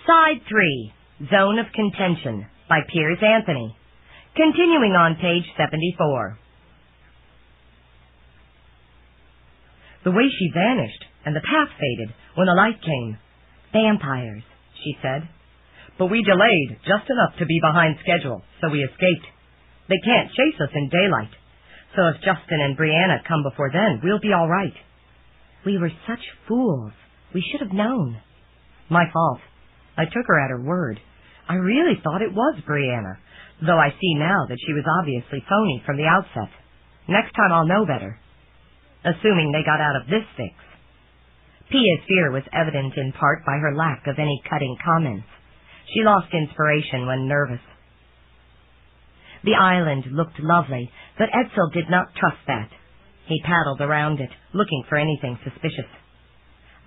Side 3, Xone of Contention, by Piers Anthony. Continuing on page 74. The way she vanished, and the path faded when the light came. Vampires, she said. But we delayed just enough to be behind schedule, so we escaped. They can't chase us in daylight. So if Justin and Brianna come before then, we'll be all right. We were such fools. We should have known. My fault. I took her at her word. I really thought it was Brianna, though I see now that she was obviously phony from the outset. Next time I'll know better. Assuming they got out of this fix. Pia's fear was evident in part by her lack of any cutting comments. She lost inspiration when nervous. The island looked lovely, but Edsel did not trust that. He paddled around it, looking for anything suspicious.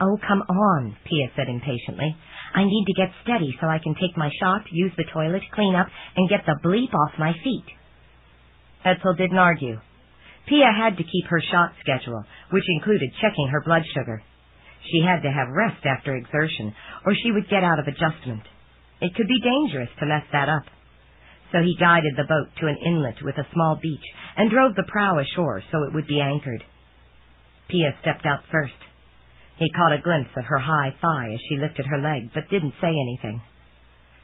"Oh, come on," Pia said impatiently. "I need to get steady so I can take my shot, use the toilet, clean up, and get the bleep off my feet." Edsel didn't argue. Pia had to keep her shot schedule, which included checking her blood sugar. She had to have rest after exertion, or she would get out of adjustment. It could be dangerous to mess that up. So he guided the boat to an inlet with a small beach and drove the prow ashore so it would be anchored. Pia stepped out first. He caught a glimpse of her high thigh as she lifted her leg, but didn't say anything.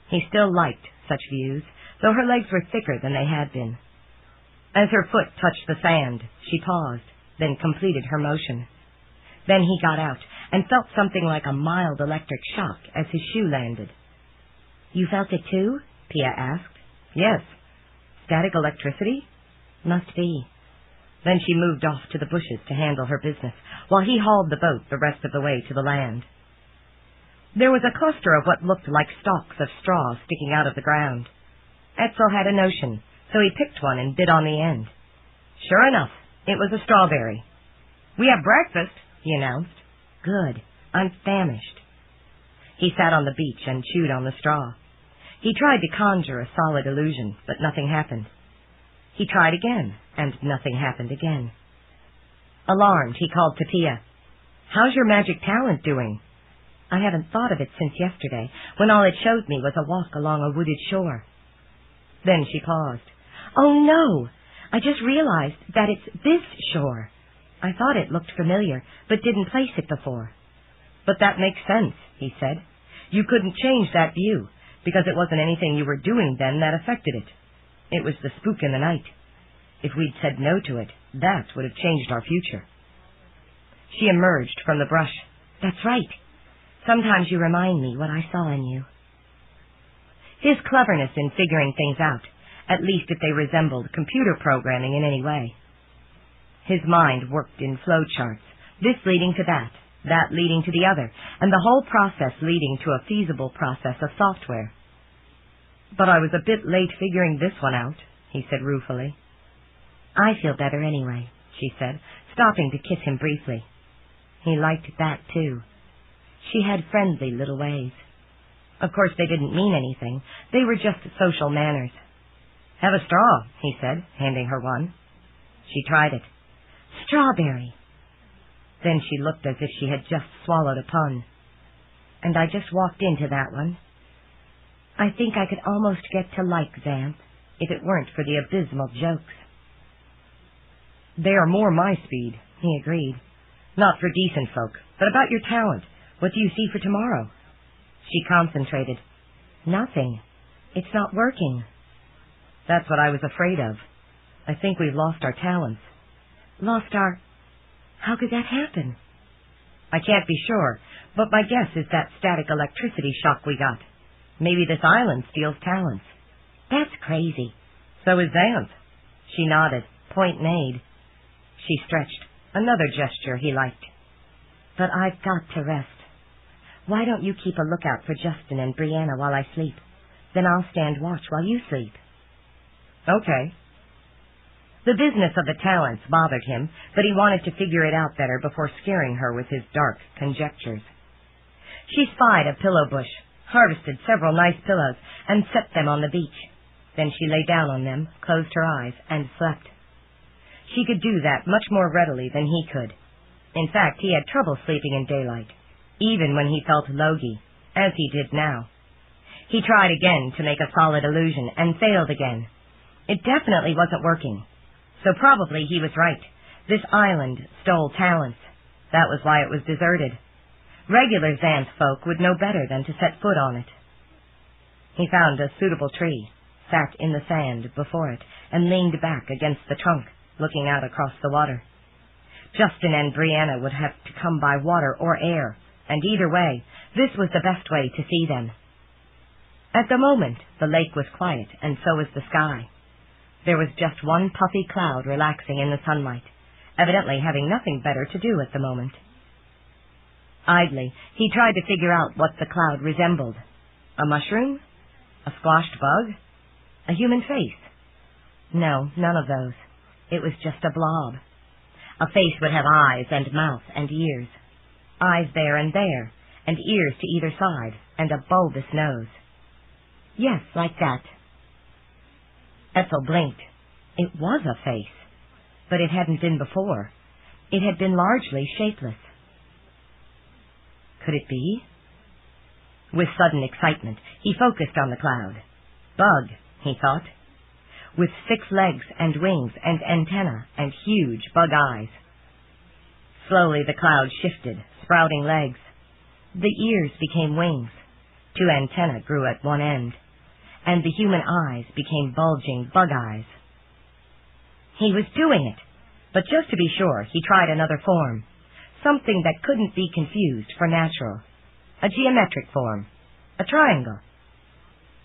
He still liked such views, though her legs were thicker than they had been. As her foot touched the sand, she paused, then completed her motion. Then he got out and felt something like a mild electric shock as his shoe landed. "You felt it too?" Pia asked. "Yes." "Static electricity?" "Must be." Then she moved off to the bushes to handle her business, while he hauled the boat the rest of the way to the land. There was a cluster of what looked like stalks of straw sticking out of the ground. Edsel had a notion, so he picked one and bit on the end. Sure enough, it was a strawberry. "We have breakfast," he announced. "Good. I'm famished." He sat on the beach and chewed on the straw. He tried to conjure a solid illusion, but nothing happened. He tried again, and nothing happened again. Alarmed, he called to Pia. "How's your magic talent doing?" "I haven't thought of it since yesterday, when all it showed me was a walk along a wooded shore." Then she paused. "Oh, no! I just realized that it's this shore. I thought it looked familiar, but didn't place it before." "But that makes sense," he said. "You couldn't change that view, because it wasn't anything you were doing then that affected it. It was the spook in the night. If we'd said no to it, that would have changed our future." She emerged from the brush. "That's right. Sometimes you remind me what I saw in you." His cleverness in figuring things out, at least if they resembled computer programming in any way. His mind worked in flowcharts, this leading to that leading to the other, and the whole process leading to a feasible process of software. "But I was a bit late figuring this one out," he said ruefully. "I feel better anyway," she said, stopping to kiss him briefly. He liked that too. She had friendly little ways. Of course they didn't mean anything. They were just social manners. "Have a straw," he said, handing her one. She tried it. "Strawberry." Then she looked as if she had just swallowed a pun. "And I just walked into that one. I think I could almost get to like Xanth, if it weren't for the abysmal jokes." "They are more my speed," he agreed. "Not for decent folk, but about your talent. What do you see for tomorrow?" She concentrated. "Nothing. It's not working." "That's what I was afraid of. I think we've lost our talents." "Lost our... How could that happen?" "I can't be sure, but my guess is that static electricity shock we got. Maybe this island steals talents." "That's crazy." "So is Xanth." She nodded. Point made. She stretched. Another gesture he liked. "But I've got to rest. Why don't you keep a lookout for Justin and Brianna while I sleep? Then I'll stand watch while you sleep." "Okay." The business of the talents bothered him, but he wanted to figure it out better before scaring her with his dark conjectures. She spied a pillow bush, harvested several nice pillows, and set them on the beach. Then she lay down on them, closed her eyes, and slept. She could do that much more readily than he could. In fact, he had trouble sleeping in daylight, even when he felt logy, as he did now. He tried again to make a solid illusion and failed again. It definitely wasn't working. So probably he was right. This island stole talents. That was why it was deserted. Regular Xanth folk would know better than to set foot on it. He found a suitable tree, sat in the sand before it, and leaned back against the trunk, looking out across the water. Justin and Brianna would have to come by water or air, and either way, this was the best way to see them. At the moment, the lake was quiet, and so was the sky. There was just one puffy cloud relaxing in the sunlight, evidently having nothing better to do at the moment. Idly, he tried to figure out what the cloud resembled. A mushroom? A squashed bug? A human face? No, none of those. It was just a blob. A face would have eyes and mouth and ears. Eyes there, and ears to either side, and a bulbous nose. Yes, like that. Ethel blinked. It was a face, but it hadn't been before. It had been largely shapeless. Could it be? With sudden excitement, he focused on the cloud. Bug, he thought. With 6 legs and wings and antennae and huge bug eyes. Slowly the cloud shifted, sprouting legs. The ears became wings. 2 antennae grew at one end, and the human eyes became bulging bug eyes. He was doing it, but just to be sure, he tried another form, something that couldn't be confused for natural. A geometric form, a triangle.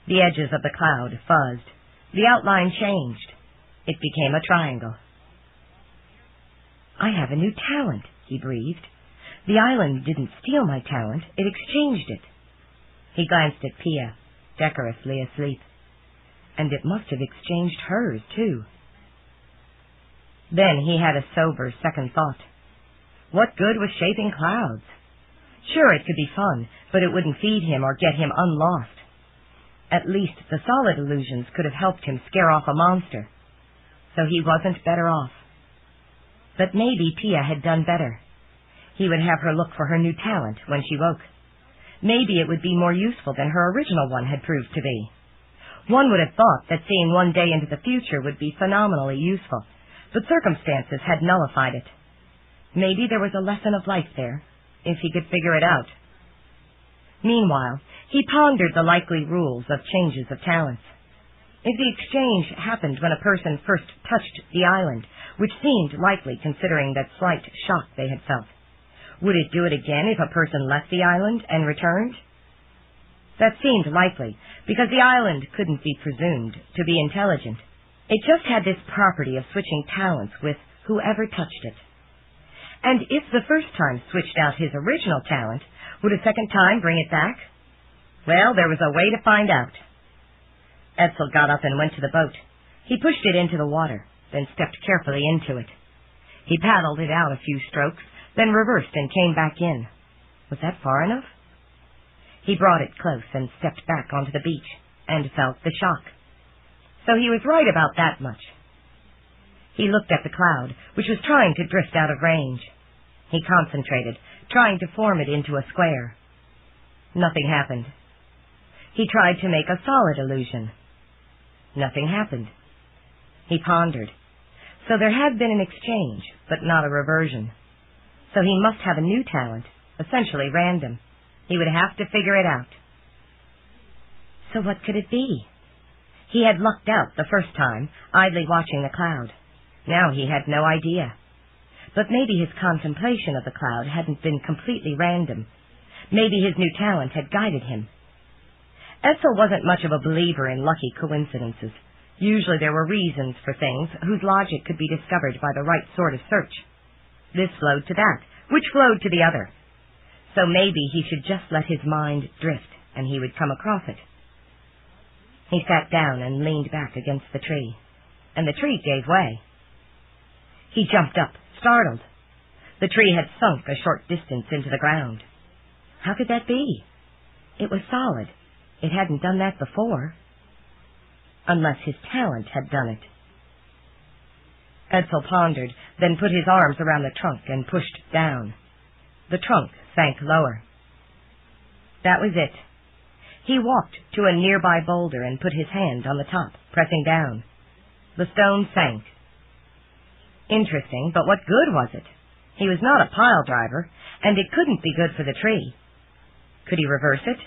The edges of the cloud fuzzed. The outline changed. It became a triangle. I have a new talent, he breathed. The island didn't steal my talent, it exchanged it. He glanced at Pia, decorously asleep. And it must have exchanged hers, too. Then he had a sober second thought. What good was shaping clouds? Sure, it could be fun, but it wouldn't feed him or get him unlost. At least the solid illusions could have helped him scare off a monster. So he wasn't better off. But maybe Pia had done better. He would have her look for her new talent when she woke. Maybe it would be more useful than her original one had proved to be. One would have thought that seeing one day into the future would be phenomenally useful, but circumstances had nullified it. Maybe there was a lesson of life there, if he could figure it out. Meanwhile, he pondered the likely rules of changes of talents. If the exchange happened when a person first touched the island, which seemed likely considering that slight shock they had felt, would it do it again if a person left the island and returned? That seemed likely, because the island couldn't be presumed to be intelligent. It just had this property of switching talents with whoever touched it. And if the first time switched out his original talent, would a second time bring it back? Well, there was a way to find out. Edsel got up and went to the boat. He pushed it into the water, then stepped carefully into it. He paddled it out a few strokes, then reversed and came back in. Was that far enough? He brought it close and stepped back onto the beach, and felt the shock. So he was right about that much. He looked at the cloud, which was trying to drift out of range. He concentrated, trying to form it into a square. Nothing happened. He tried to make a solid illusion. Nothing happened. He pondered. So there had been an exchange, but not a reversion. So he must have a new talent, essentially random. He would have to figure it out. So what could it be? He had lucked out the first time, idly watching the cloud. Now he had no idea. But maybe his contemplation of the cloud hadn't been completely random. Maybe his new talent had guided him. Edsel wasn't much of a believer in lucky coincidences. Usually there were reasons for things whose logic could be discovered by the right sort of search. This flowed to that, which flowed to the other. So maybe he should just let his mind drift, and he would come across it. He sat down and leaned back against the tree, and the tree gave way. He jumped up, startled. The tree had sunk a short distance into the ground. How could that be? It was solid. It hadn't done that before. Unless his talent had done it. Edsel pondered, then put his arms around the trunk and pushed down. The trunk sank lower. That was it. He walked to a nearby boulder and put his hand on the top, pressing down. The stone sank. Interesting, but what good was it? He was not a pile driver, and it couldn't be good for the tree. Could he reverse it?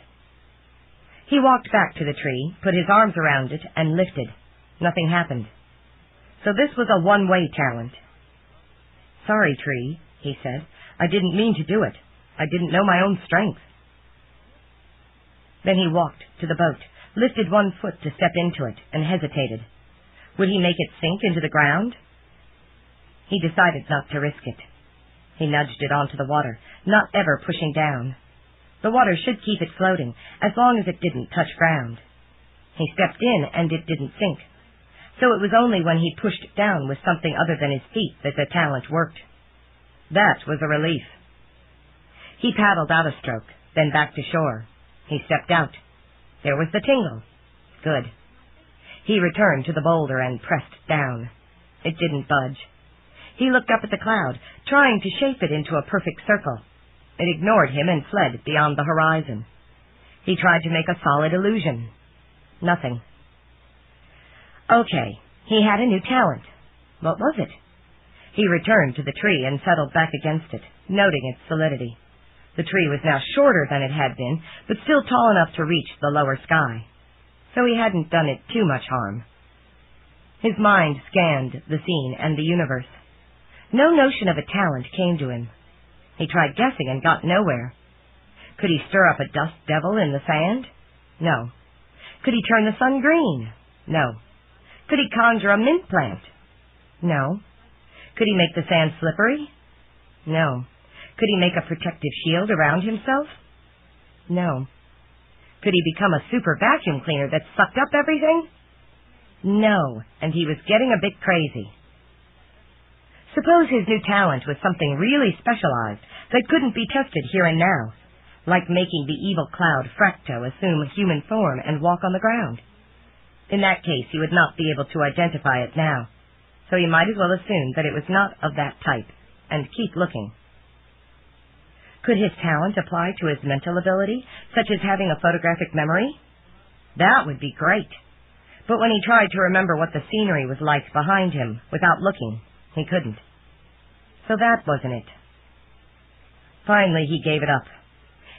He walked back to the tree, put his arms around it, and lifted. Nothing happened. So this was a one-way talent. "Sorry, tree," he said. "I didn't mean to do it. I didn't know my own strength." Then he walked to the boat, lifted one foot to step into it, and hesitated. Would he make it sink into the ground? He decided not to risk it. He nudged it onto the water, not ever pushing down. The water should keep it floating, as long as it didn't touch ground. He stepped in, and it didn't sink. So it was only when he pushed down with something other than his feet that the talent worked. That was a relief. He paddled out a stroke, then back to shore. He stepped out. There was the tingle. Good. He returned to the boulder and pressed down. It didn't budge. He looked up at the cloud, trying to shape it into a perfect circle. It ignored him and fled beyond the horizon. He tried to make a solid illusion. Nothing. Okay, he had a new talent. What was it? He returned to the tree and settled back against it, noting its solidity. The tree was now shorter than it had been, but still tall enough to reach the lower sky. So he hadn't done it too much harm. His mind scanned the scene and the universe. No notion of a talent came to him. He tried guessing and got nowhere. Could he stir up a dust devil in the sand? No. Could he turn the sun green? No. Could he conjure a mint plant? No. Could he make the sand slippery? No. Could he make a protective shield around himself? No. Could he become a super vacuum cleaner that sucked up everything? No, and he was getting a bit crazy. Suppose his new talent was something really specialized that couldn't be tested here and now, like making the evil cloud Fracto assume human form and walk on the ground. In that case, he would not be able to identify it now, so he might as well assume that it was not of that type, and keep looking. Could his talent apply to his mental ability, such as having a photographic memory? That would be great. But when he tried to remember what the scenery was like behind him without looking, he couldn't. So that wasn't it. Finally, he gave it up.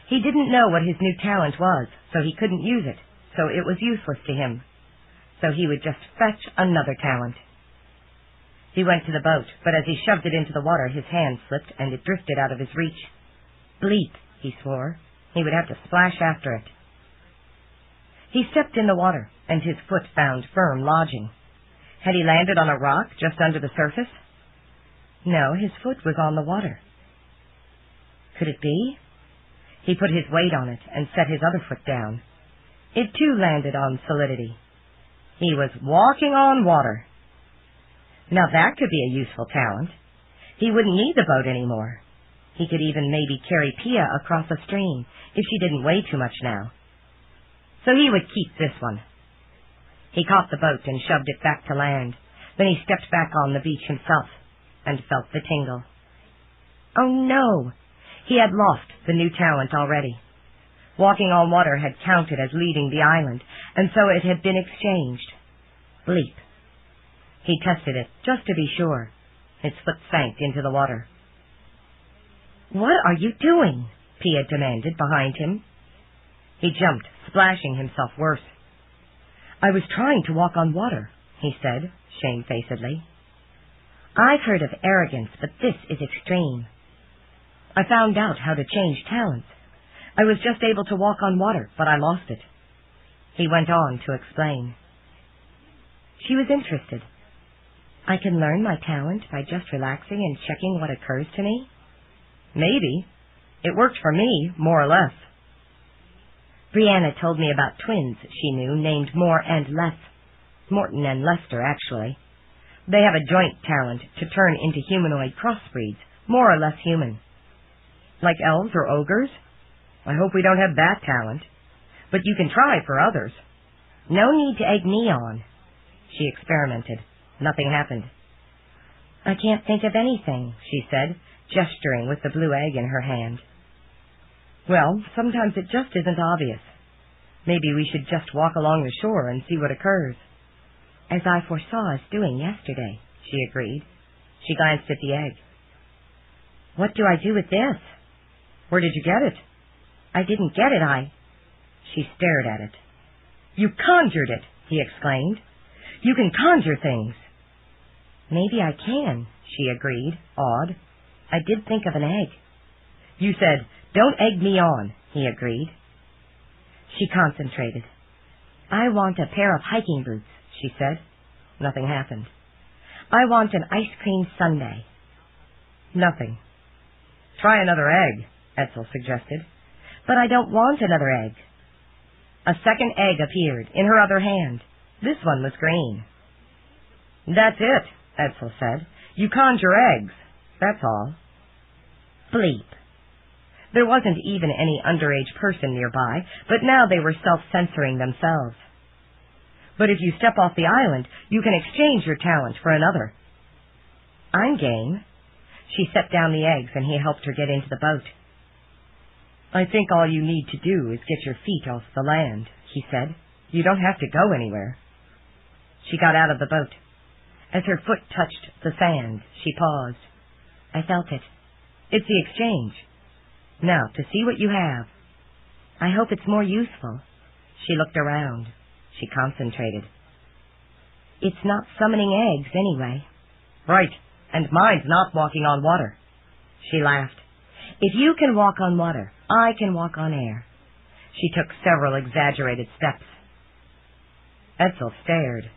He didn't know what his new talent was, so he couldn't use it, so it was useless to him. So he would just fetch another talent. He went to the boat, but as he shoved it into the water, his hand slipped and it drifted out of his reach. Bleep, he swore. He would have to splash after it. He stepped in the water, and his foot found firm lodging. Had he landed on a rock just under the surface? No, his foot was on the water. Could it be? He put his weight on it and set his other foot down. It too landed on solidity. He was walking on water. Now that could be a useful talent. He wouldn't need the boat anymore. He could even maybe carry Pia across a stream if she didn't weigh too much now. So he would keep this one. He caught the boat and shoved it back to land. Then he stepped back on the beach himself and felt the tingle. Oh no! He had lost the new talent already. Walking on water had counted as leaving the island, and so it had been exchanged. Bleep. He tested it, just to be sure. His foot sank into the water. What are you doing? Pia demanded behind him. He jumped, splashing himself worse. I was trying to walk on water, he said, shamefacedly. I've heard of arrogance, but this is extreme. I found out how to change talents. I was just able to walk on water, but I lost it. He went on to explain. She was interested. I can learn my talent by just relaxing and checking what occurs to me? Maybe. It worked for me, more or less. Brianna told me about twins she knew named More and Less. Morton and Lester, actually. They have a joint talent to turn into humanoid crossbreeds, more or less human. Like elves or ogres? I hope we don't have that talent. But you can try for others. No need to egg me on. She experimented. Nothing happened. I can't think of anything, she said, gesturing with the blue egg in her hand. Well, sometimes it just isn't obvious. Maybe we should just walk along the shore and see what occurs. As I foresaw us doing yesterday, she agreed. She glanced at the egg. What do I do with this? Where did you get it? I didn't get it, She stared at it. You conjured it, he exclaimed. You can conjure things. Maybe I can, she agreed, awed. I did think of an egg. You said, don't egg me on, he agreed. She concentrated. I want a pair of hiking boots, she said. Nothing happened. I want an ice cream sundae. Nothing. Try another egg, Etzel suggested. But I don't want another egg. A second egg appeared in her other hand. This one was green. That's it, Etzel said. You conjure eggs. That's all. Bleep. There wasn't even any underage person nearby, but now they were self-censoring themselves. But if you step off the island, you can exchange your talent for another. I'm game. She set down the eggs and he helped her get into the boat. I think all you need to do is get your feet off the land, he said. You don't have to go anywhere. She got out of the boat. As her foot touched the sand, she paused. I felt it. It's the exchange. Now, to see what you have. I hope it's more useful. She looked around. She concentrated. It's not summoning eggs, anyway. Right, and mine's not walking on water. She laughed. If you can walk on water, I can walk on air. She took several exaggerated steps. Etzel stared.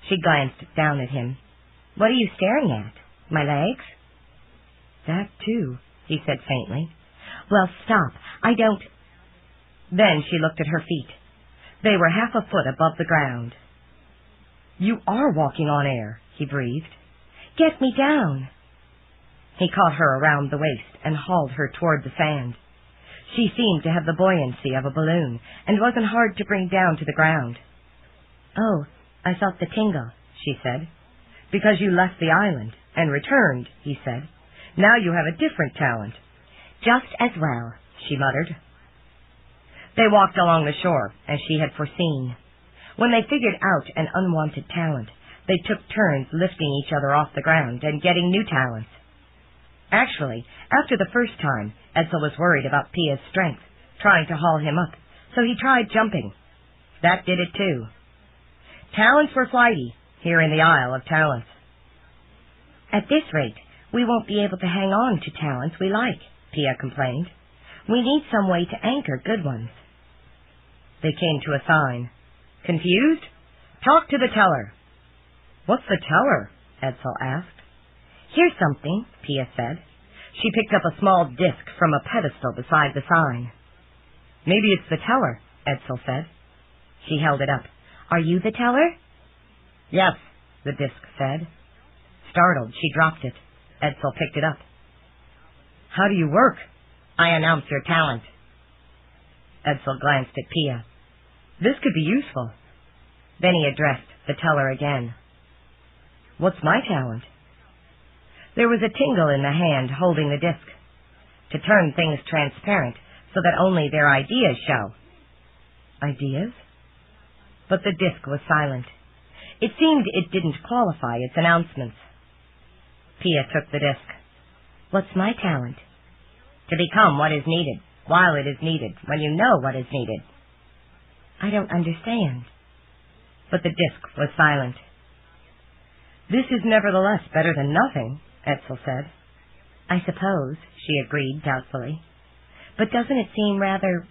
She glanced down at him. What are you staring at? My legs? That too, he said faintly. Well, stop. I don't... Then she looked at her feet. They were half a foot above the ground. You are walking on air, he breathed. Get me down. He caught her around the waist and hauled her toward the sand. She seemed to have the buoyancy of a balloon and wasn't hard to bring down to the ground. Oh, I felt the tingle, she said. Because you left the island and returned, he said. Now you have a different talent. Just as well, she muttered. They walked along the shore, as she had foreseen. When they figured out an unwanted talent, they took turns lifting each other off the ground and getting new talents. Actually, after the first time, Etzel was worried about Pia's strength, trying to haul him up, so he tried jumping. That did it too. Talents were flighty, here in the Isle of Talents. At this rate, we won't be able to hang on to talents we like, Pia complained. We need some way to anchor good ones. They came to a sign. Confused? Talk to the teller. What's the teller? Etzel asked. Here's something, Pia said. She picked up a small disc from a pedestal beside the sign. Maybe it's the teller, Etzel said. She held it up. Are you the teller? Yes, the disc said. Startled, she dropped it. Etzel picked it up. How do you work? I announce your talent. Etzel glanced at Pia. This could be useful. Then he addressed the teller again. What's my talent? There was a tingle in the hand holding the disc. To turn things transparent so that only their ideas show. Ideas? But the disc was silent. It seemed it didn't qualify its announcements. Pia took the disc. What's my talent? To become what is needed, while it is needed, when you know what is needed. I don't understand. But the disc was silent. This is nevertheless better than nothing, Etzel said. I suppose, she agreed doubtfully. But doesn't it seem rather,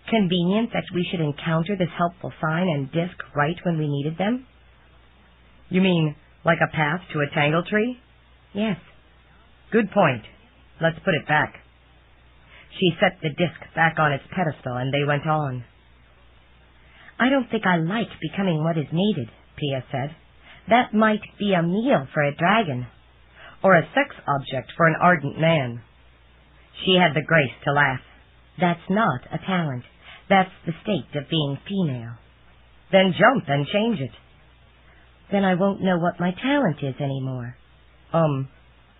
convenient that we should encounter this helpful sign and disc right when we needed them? You mean like a path to a tangle tree? Yes. Good point. Let's put it back. She set the disc back on its pedestal and they went on. I don't think I like becoming what is needed, Pia said. That might be a meal for a dragon, or a sex object for an ardent man. She had the grace to laugh. That's not a talent. That's the state of being female. Then jump and change it. Then I won't know what my talent is anymore.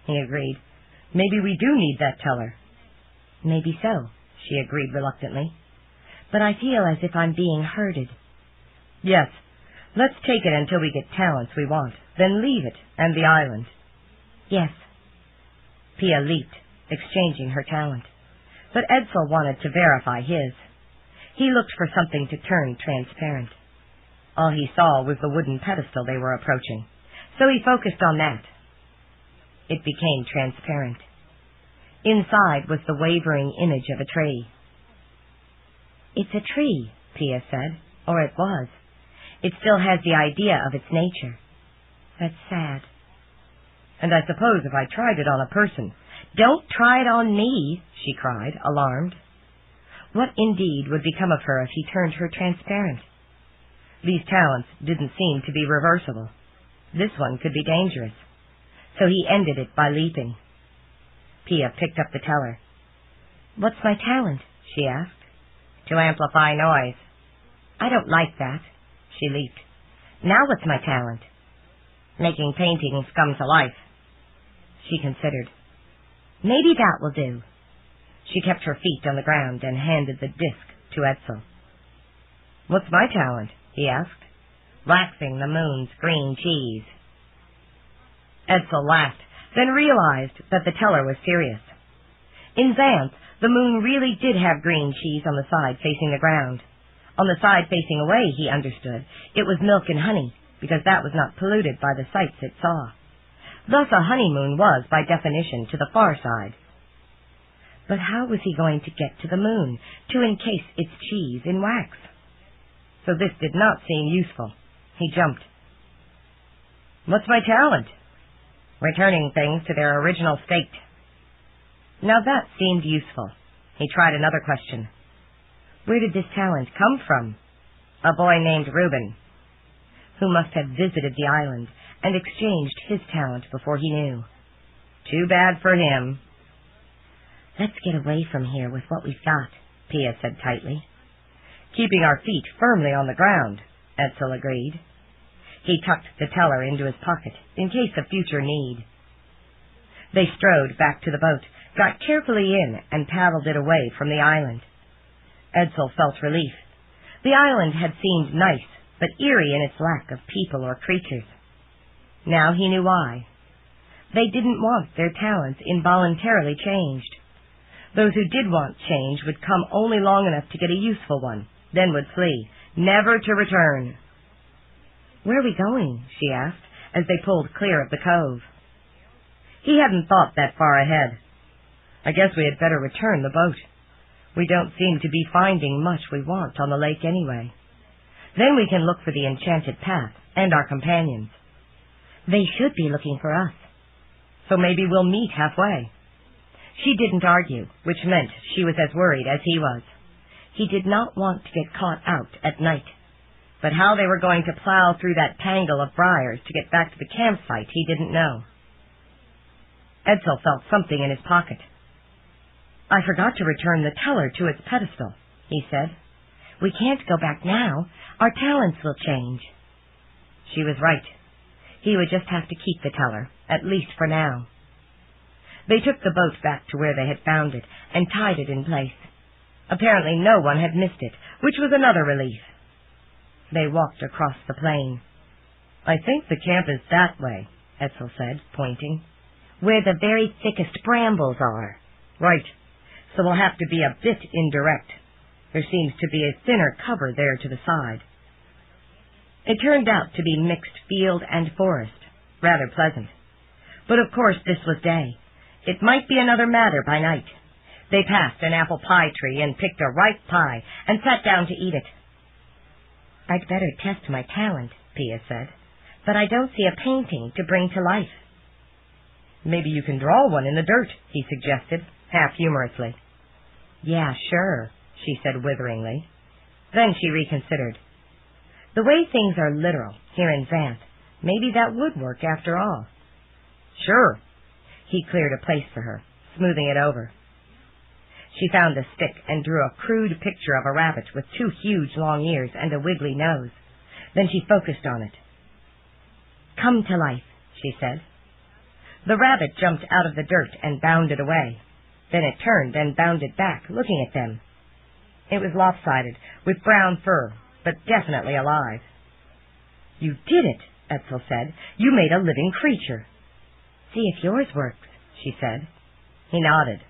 He agreed. Maybe we do need that teller. Maybe so, she agreed reluctantly. but I feel as if I'm being herded. Yes, let's take it until we get talents we want, then leave it and the island. Yes. Pia leaped, exchanging her talent, but Edsel wanted to verify his. He looked for something to turn transparent. All he saw was the wooden pedestal they were approaching, so he focused on that. It became transparent. Inside was the wavering image of a tree. It's a tree, Pia said, or it was. It still has the idea of its nature. That's sad. And I suppose if I tried it on a person. Don't try it on me, she cried, alarmed. What indeed would become of her if he turned her transparent? These talents didn't seem to be reversible. This one could be dangerous. So he ended it by leaping. Pia picked up the teller. What's my talent? She asked. To amplify noise. I don't like that. She leaped. Now what's my talent? Making paintings come to life. She considered. Maybe that will do. She kept her feet on the ground and handed the disc to Edsel. What's my talent? He asked. Waxing the moon's green cheese. Edsel laughed, then realized that the teller was serious. In Xanth, the moon really did have green cheese on the side facing the ground. On the side facing away, he understood, it was milk and honey, because that was not polluted by the sights it saw. Thus a honeymoon was, by definition, to the far side. But how was he going to get to the moon, to encase its cheese in wax? So this did not seem useful. He jumped. What's my talent? Returning things to their original state. Now that seemed useful. He tried another question. Where did this talent come from? A boy named Reuben, who must have visited the island and exchanged his talent before he knew. Too bad for him. Let's get away from here with what we've got, Pia said tightly. Keeping our feet firmly on the ground, Edsel agreed. He tucked the teller into his pocket in case of future need. They strode back to the boat, got carefully in, and paddled it away from the island. Edsel felt relief. The island had seemed nice, but eerie in its lack of people or creatures. Now he knew why. They didn't want their talents involuntarily changed. Those who did want change would come only long enough to get a useful one, then would flee, never to return. Where are we going? She asked, as they pulled clear of the cove. He hadn't thought that far ahead. I guess we had better return the boat. We don't seem to be finding much we want on the lake anyway. Then we can look for the enchanted path and our companions. They should be looking for us. So maybe we'll meet halfway. She didn't argue, which meant she was as worried as he was. He did not want to get caught out at night. But how they were going to plow through that tangle of briars to get back to the campsite he didn't know. Edsel felt something in his pocket. I forgot to return the teller to its pedestal, he said. We can't go back now. Our talents will change. She was right. He would just have to keep the teller, at least for now. They took the boat back to where they had found it and tied it in place. Apparently no one had missed it, which was another relief. They walked across the plain. I think the camp is that way, Edsel said, pointing. Where the very thickest brambles are. Right. So we'll have to be a bit indirect. There seems to be a thinner cover there to the side. It turned out to be mixed field and forest, rather pleasant. But of course this was day. It might be another matter by night. They passed an apple pie tree and picked a ripe pie and sat down to eat it. I'd better test my talent, Pia said, but I don't see a painting to bring to life. Maybe you can draw one in the dirt, he suggested, half humorously. Yeah, sure, she said witheringly. Then she reconsidered. The way things are literal here in Xanth, maybe that would work after all. Sure. He cleared a place for her, smoothing it over. She found a stick and drew a crude picture of a rabbit with 2 huge long ears and a wiggly nose. Then she focused on it. Come to life, she said. The rabbit jumped out of the dirt and bounded away. Then it turned and bounded back, looking at them. It was lopsided, with brown fur, but definitely alive. "You did it," Edsel said. "You made a living creature." "See if yours works," she said. He nodded.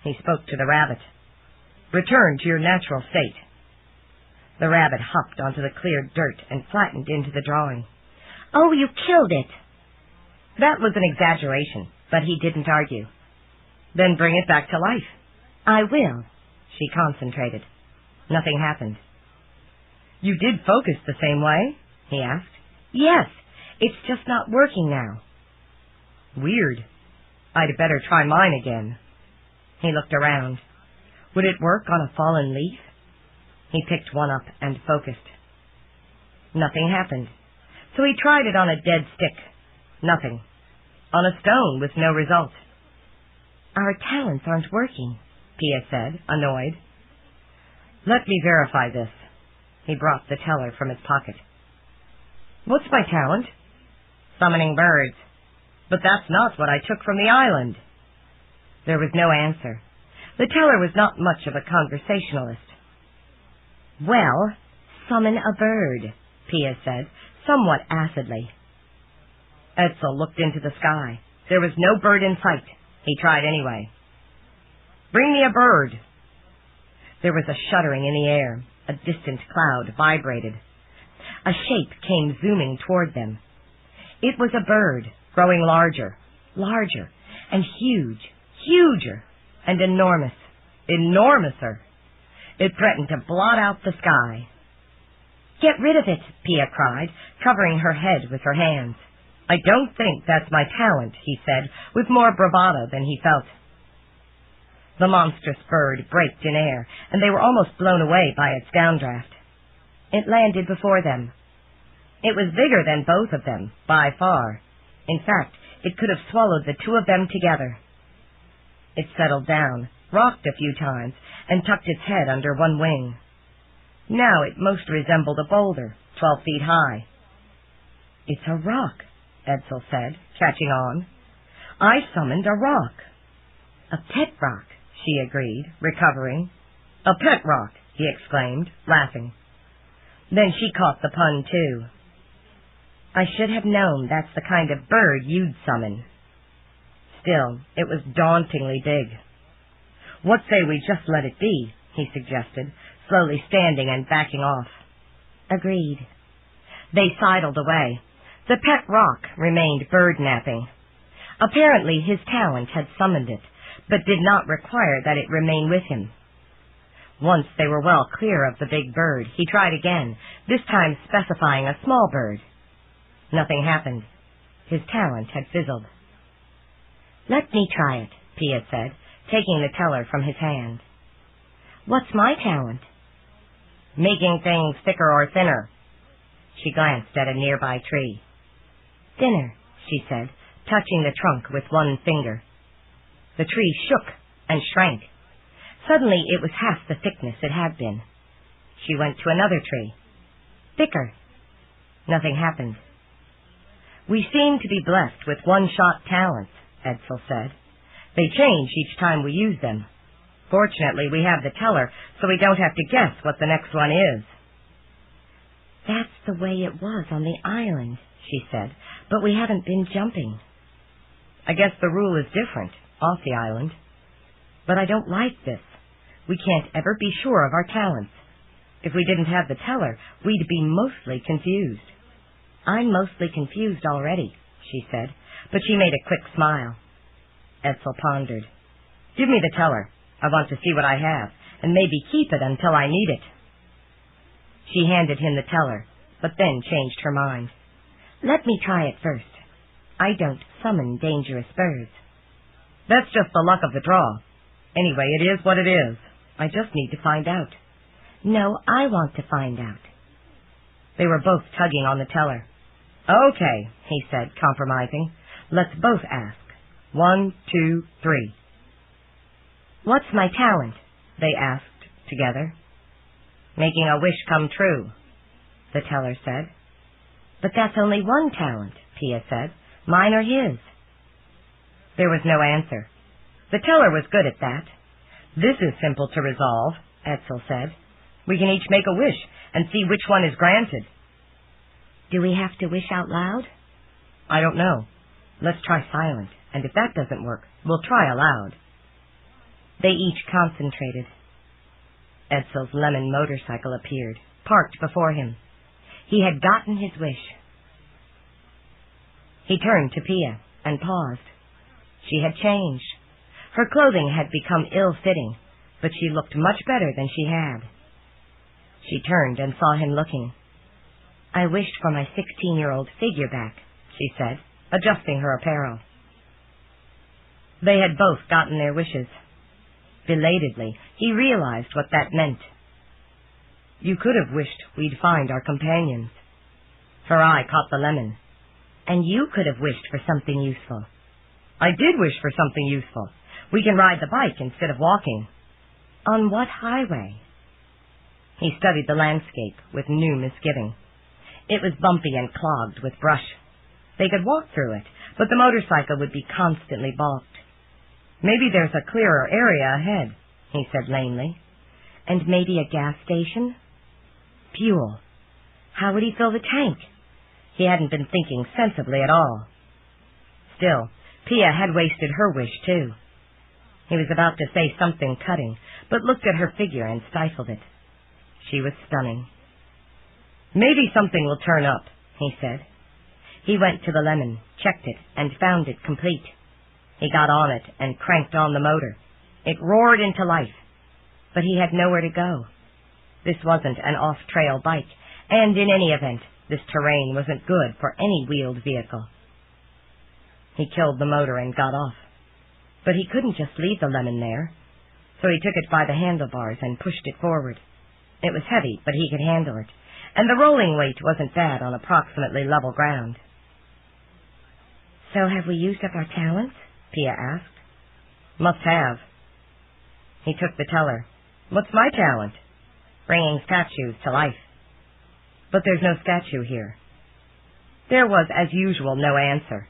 He spoke to the rabbit. "Return to your natural state." The rabbit hopped onto the cleared dirt and flattened into the drawing. "Oh, you killed it." That was an exaggeration, but he didn't argue. "Then bring it back to life." "I will." She concentrated. Nothing happened. "You did focus the same way?" he asked. "Yes, it's just not working now." "Weird. I'd better try mine again." He looked around. Would it work on a fallen leaf? He picked one up and focused. Nothing happened. So he tried it on a dead stick. Nothing. On a stone with no result. "Our talents aren't working," Pia said, annoyed. "Let me verify this." He brought the teller from his pocket. "What's my talent?" "Summoning birds. But that's not what I took from the island." There was no answer. The teller was not much of a conversationalist. "Well, summon a bird," Pia said, somewhat acidly. Edsel looked into the sky. There was no bird in sight. He tried anyway. "Bring me a bird." There was a shuddering in the air. A distant cloud vibrated. A shape came zooming toward them. It was a bird, growing larger, larger, and huge, huger, and enormous, enormouser. It threatened to blot out the sky. "Get rid of it," Pia cried, covering her head with her hands. "I don't think that's my talent," he said, with more bravado than he felt. The monstrous bird braked in air, and they were almost blown away by its downdraft. It landed before them. It was bigger than both of them, by far. In fact, it could have swallowed the two of them together. It settled down, rocked a few times, and tucked its head under one wing. Now it most resembled a boulder, 12 feet high. "It's a rock," Edsel said, catching on. "I summoned a rock." "A pet rock," she agreed, recovering. "A pet rock," he exclaimed, laughing. Then she caught the pun, too. "I should have known that's the kind of bird you'd summon." Still, it was dauntingly big. "What say we just let it be?" he suggested, slowly standing and backing off. Agreed. They sidled away. The pet rock remained bird-napping. Apparently his talent had summoned it, but did not require that it remain with him. Once they were well clear of the big bird, he tried again, this time specifying a small bird. Nothing happened. His talent had fizzled. "Let me try it," Pia said, taking the teller from his hand. "What's my talent?" "Making things thicker or thinner." She glanced at a nearby tree. "Thinner," she said, touching the trunk with one finger. The tree shook and shrank. Suddenly it was half the thickness it had been. She went to another tree. "Thicker." Nothing happened. "We seem to be blessed with one-shot talents," Edsel said. "They change each time we use them. Fortunately, we have the teller, so we don't have to guess what the next one is." "That's the way it was on the island," she said, "but we haven't been jumping." "I guess the rule is different, off the island. But I don't like this. We can't ever be sure of our talents. If we didn't have the teller, we'd be mostly confused." "I'm mostly confused already," she said, but she made a quick smile. Edsel pondered. "Give me the teller. I want to see what I have, and maybe keep it until I need it." She handed him the teller, but then changed her mind. "Let me try it first. I don't summon dangerous birds." "That's just the luck of the draw. Anyway, it is what it is. I just need to find out." "No, I want to find out." They were both tugging on the teller. "Okay," he said, compromising. "Let's both ask. 1, 2, 3. "What's my talent?" they asked together. "Making a wish come true," the teller said. "But that's only one talent," Pia said. "Mine or his?" There was no answer. The teller was good at that. "This is simple to resolve. Edsel said. We can each make a wish and see which one is granted. Do we have to wish out loud? I don't know. Let's try silent, and if that doesn't work, we'll try aloud. They each concentrated. Edsel's lemon motorcycle appeared, parked before him. He had gotten his wish. He turned to Pia and paused. She had changed. Her clothing had become ill-fitting, but she looked much better than she had. She turned and saw him looking. I wished for my 16-year-old figure back, she said, adjusting her apparel. They had both gotten their wishes. Belatedly, he realized what that meant. You could have wished we'd find our companions. Her eye caught the lemon. And you could have wished for something useful. I did wish for something useful. We can ride the bike instead of walking. On what highway? He studied the landscape with new misgiving. It was bumpy and clogged with brush. They could walk through it, but the motorcycle would be constantly balked. Maybe there's a clearer area ahead, he said lamely. And maybe a gas station? Fuel. How would he fill the tank? He hadn't been thinking sensibly at all. Still, Pia had wasted her wish, too. He was about to say something cutting, but looked at her figure and stifled it. She was stunning. Maybe something will turn up, he said. He went to the lemon, checked it, and found it complete. He got on it and cranked on the motor. It roared into life, but he had nowhere to go. This wasn't an off-trail bike, and in any event, this terrain wasn't good for any wheeled vehicle. He killed the motor and got off. But he couldn't just leave the lemon there, so he took it by the handlebars and pushed it forward. It was heavy, but he could handle it, and the rolling weight wasn't bad on approximately level ground. So have we used up our talents? Pia asked. Must have. He took the teller. What's my talent? Bringing statues to life. But there's no statue here. There was, as usual, no answer.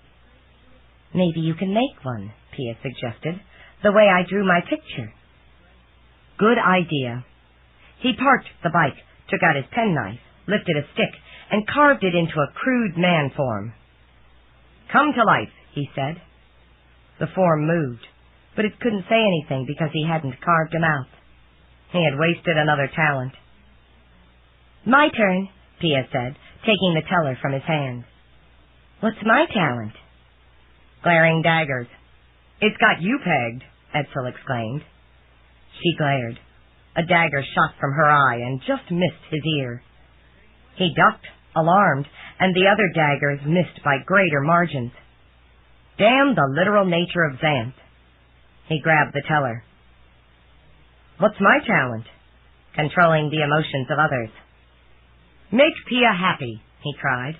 Maybe you can make one, Pia suggested, the way I drew my picture. Good idea. He parked the bike, took out his penknife, lifted a stick, and carved it into a crude man form. Come to life, he said. The form moved, but it couldn't say anything because he hadn't carved a mouth. He had wasted another talent. My turn, Pia said, taking the teller from his hand. What's my talent? Glaring daggers. It's got you pegged, Edsel exclaimed. She glared. A dagger shot from her eye and just missed his ear. He ducked, alarmed, and the other daggers missed by greater margins. Damn the literal nature of Xanth. He grabbed the teller. What's my talent? Controlling the emotions of others. Make Pia happy, he cried.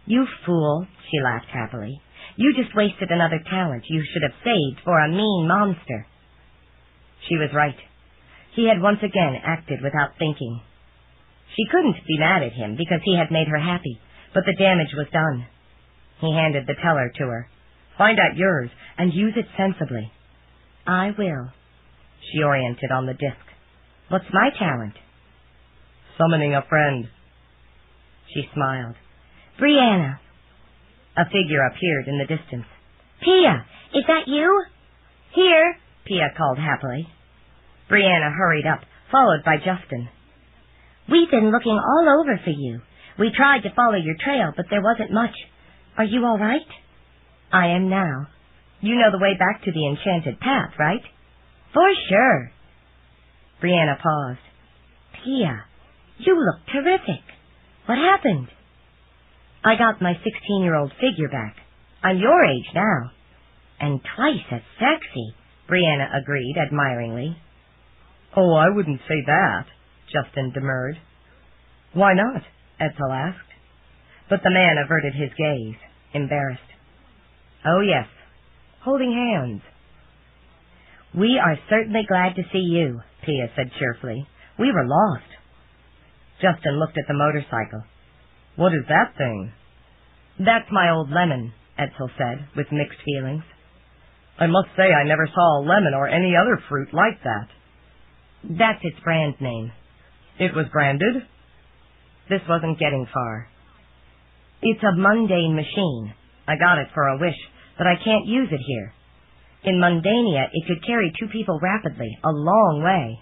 You fool, she laughed happily. You just wasted another talent you should have saved for a mean monster. She was right. He had once again acted without thinking. She couldn't be mad at him because he had made her happy, but the damage was done. He handed the teller to her. Find out yours and use it sensibly. I will. She oriented on the disc. What's my talent? Summoning a friend. She smiled. Brianna. A figure appeared in the distance. Pia, is that you? Here, Pia called happily. Brianna hurried up, followed by Justin. We've been looking all over for you. We tried to follow your trail, but there wasn't much. Are you all right? I am now. You know the way back to the enchanted path, right? For sure. Brianna paused. Pia, you look terrific. What happened? I got my 16-year-old figure back. I'm your age now. And twice as sexy, Brianna agreed admiringly. Oh, I wouldn't say that, Justin demurred. Why not? Edsel asked. But the man averted his gaze, embarrassed. Oh, yes, holding hands. We are certainly glad to see you, Pia said cheerfully. We were lost. Justin looked at the motorcycle. What is that thing? That's my old lemon, Edsel said, with mixed feelings. I must say I never saw a lemon or any other fruit like that. That's its brand name. It was branded? This wasn't getting far. It's a mundane machine. I got it for a wish, but I can't use it here. In Mundania, it could carry 2 people rapidly, a long way.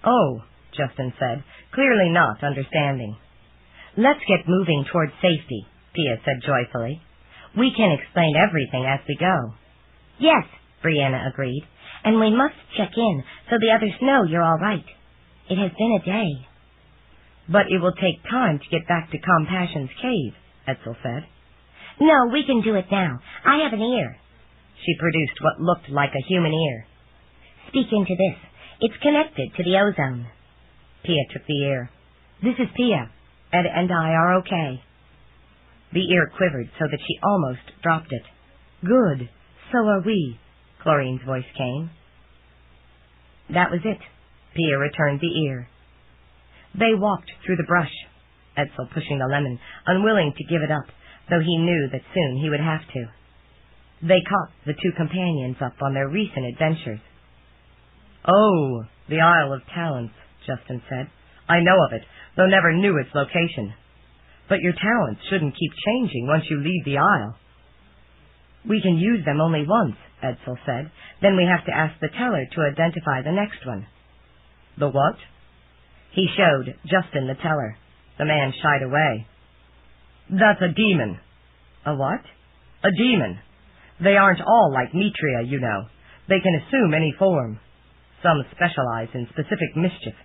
Oh, Justin said, clearly not understanding. Let's get moving towards safety, Pia said joyfully. We can explain everything as we go. Yes, Brianna agreed, and we must check in so the others know you're all right. It has been a day. But it will take time to get back to Compassion's cave, Edsel said. No, we can do it now. I have an ear. She produced what looked like a human ear. Speak into this. It's connected to the ozone. Pia took the ear. This is Pia. Ed and I are okay. The ear quivered so that she almost dropped it. Good. So are we, Chlorine's voice came. That was it. Pia returned the ear. They walked through the brush, Edsel pushing the lemon, unwilling to give it up, though he knew that soon he would have to. They caught the 2 companions up on their recent adventures. Oh, the Isle of Talents, Justin said. I know of it, though never knew its location. But your talents shouldn't keep changing once you leave the Isle. We can use them only once, Edsel said. Then we have to ask the teller to identify the next one. The what? He showed Justin the teller. The man shied away. That's a demon. A what? A demon. They aren't all like Mitria, you know. They can assume any form. Some specialize in specific mischief.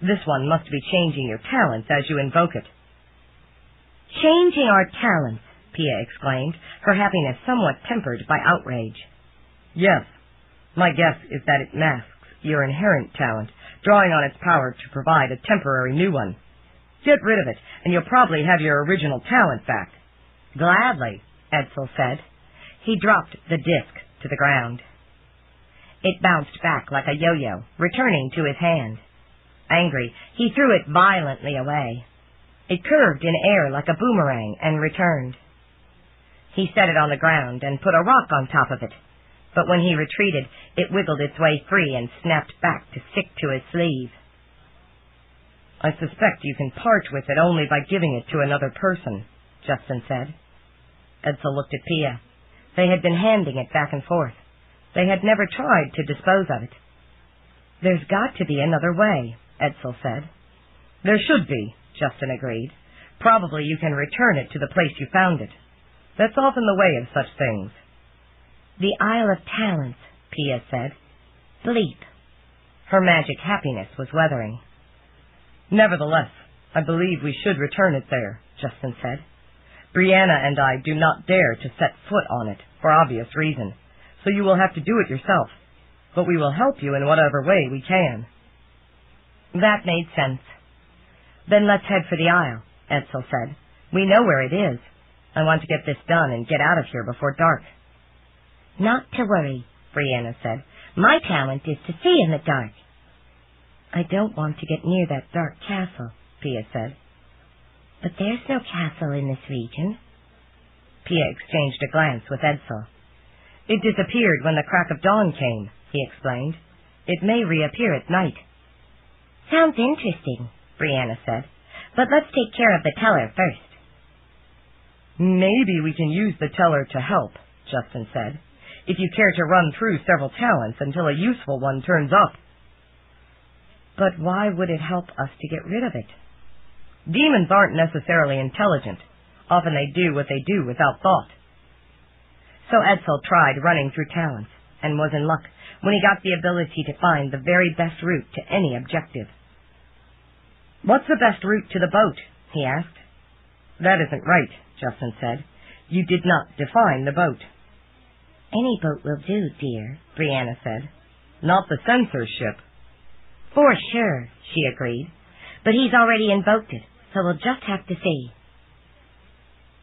This one must be changing your talents as you invoke it. Changing our talents, Pia exclaimed, her happiness somewhat tempered by outrage. Yes. My guess is that it masks your inherent talent, drawing on its power to provide a temporary new one. Get rid of it, and you'll probably have your original talent back. Gladly, Edsel said. He dropped the disc to the ground. It bounced back like a yo-yo, returning to his hand. Angry, he threw it violently away. It curved in air like a boomerang and returned. He set it on the ground and put a rock on top of it, but when he retreated, it wiggled its way free and snapped back to stick to his sleeve. I suspect you can part with it only by giving it to another person, Justin said. Edsel looked at Pia. They had been handing it back and forth. They had never tried to dispose of it. There's got to be another way, Edsel said. There should be, Justin agreed. Probably you can return it to the place you found it. That's often the way of such things. The Isle of Talents, Pia said. Sleep. Her magic happiness was weathering. Nevertheless, I believe we should return it there, Justin said. Brianna and I do not dare to set foot on it, for obvious reason, so you will have to do it yourself, but we will help you in whatever way we can. That made sense. Then let's head for the Isle, Edsel said. We know where it is. I want to get this done and get out of here before dark. Not to worry, Brianna said. My talent is to see in the dark. I don't want to get near that dark castle, Pia said. But there's no castle in this region. Pia exchanged a glance with Edsel. It disappeared when the crack of dawn came, he explained. It may reappear at night. Sounds interesting, Brianna said. But let's take care of the teller first. Maybe we can use the teller to help, Justin said, if you care to run through several talents until a useful one turns up. But why would it help us to get rid of it? Demons aren't necessarily intelligent. Often they do what they do without thought. So Edsel tried running through talents, and was in luck when he got the ability to find the very best route to any objective. What's the best route to the boat? He asked. That isn't right, Justin said. You did not define the boat. Any boat will do, dear, Brianna said. Not the censor ship. For sure, she agreed. But he's already invoked it, so we'll just have to see.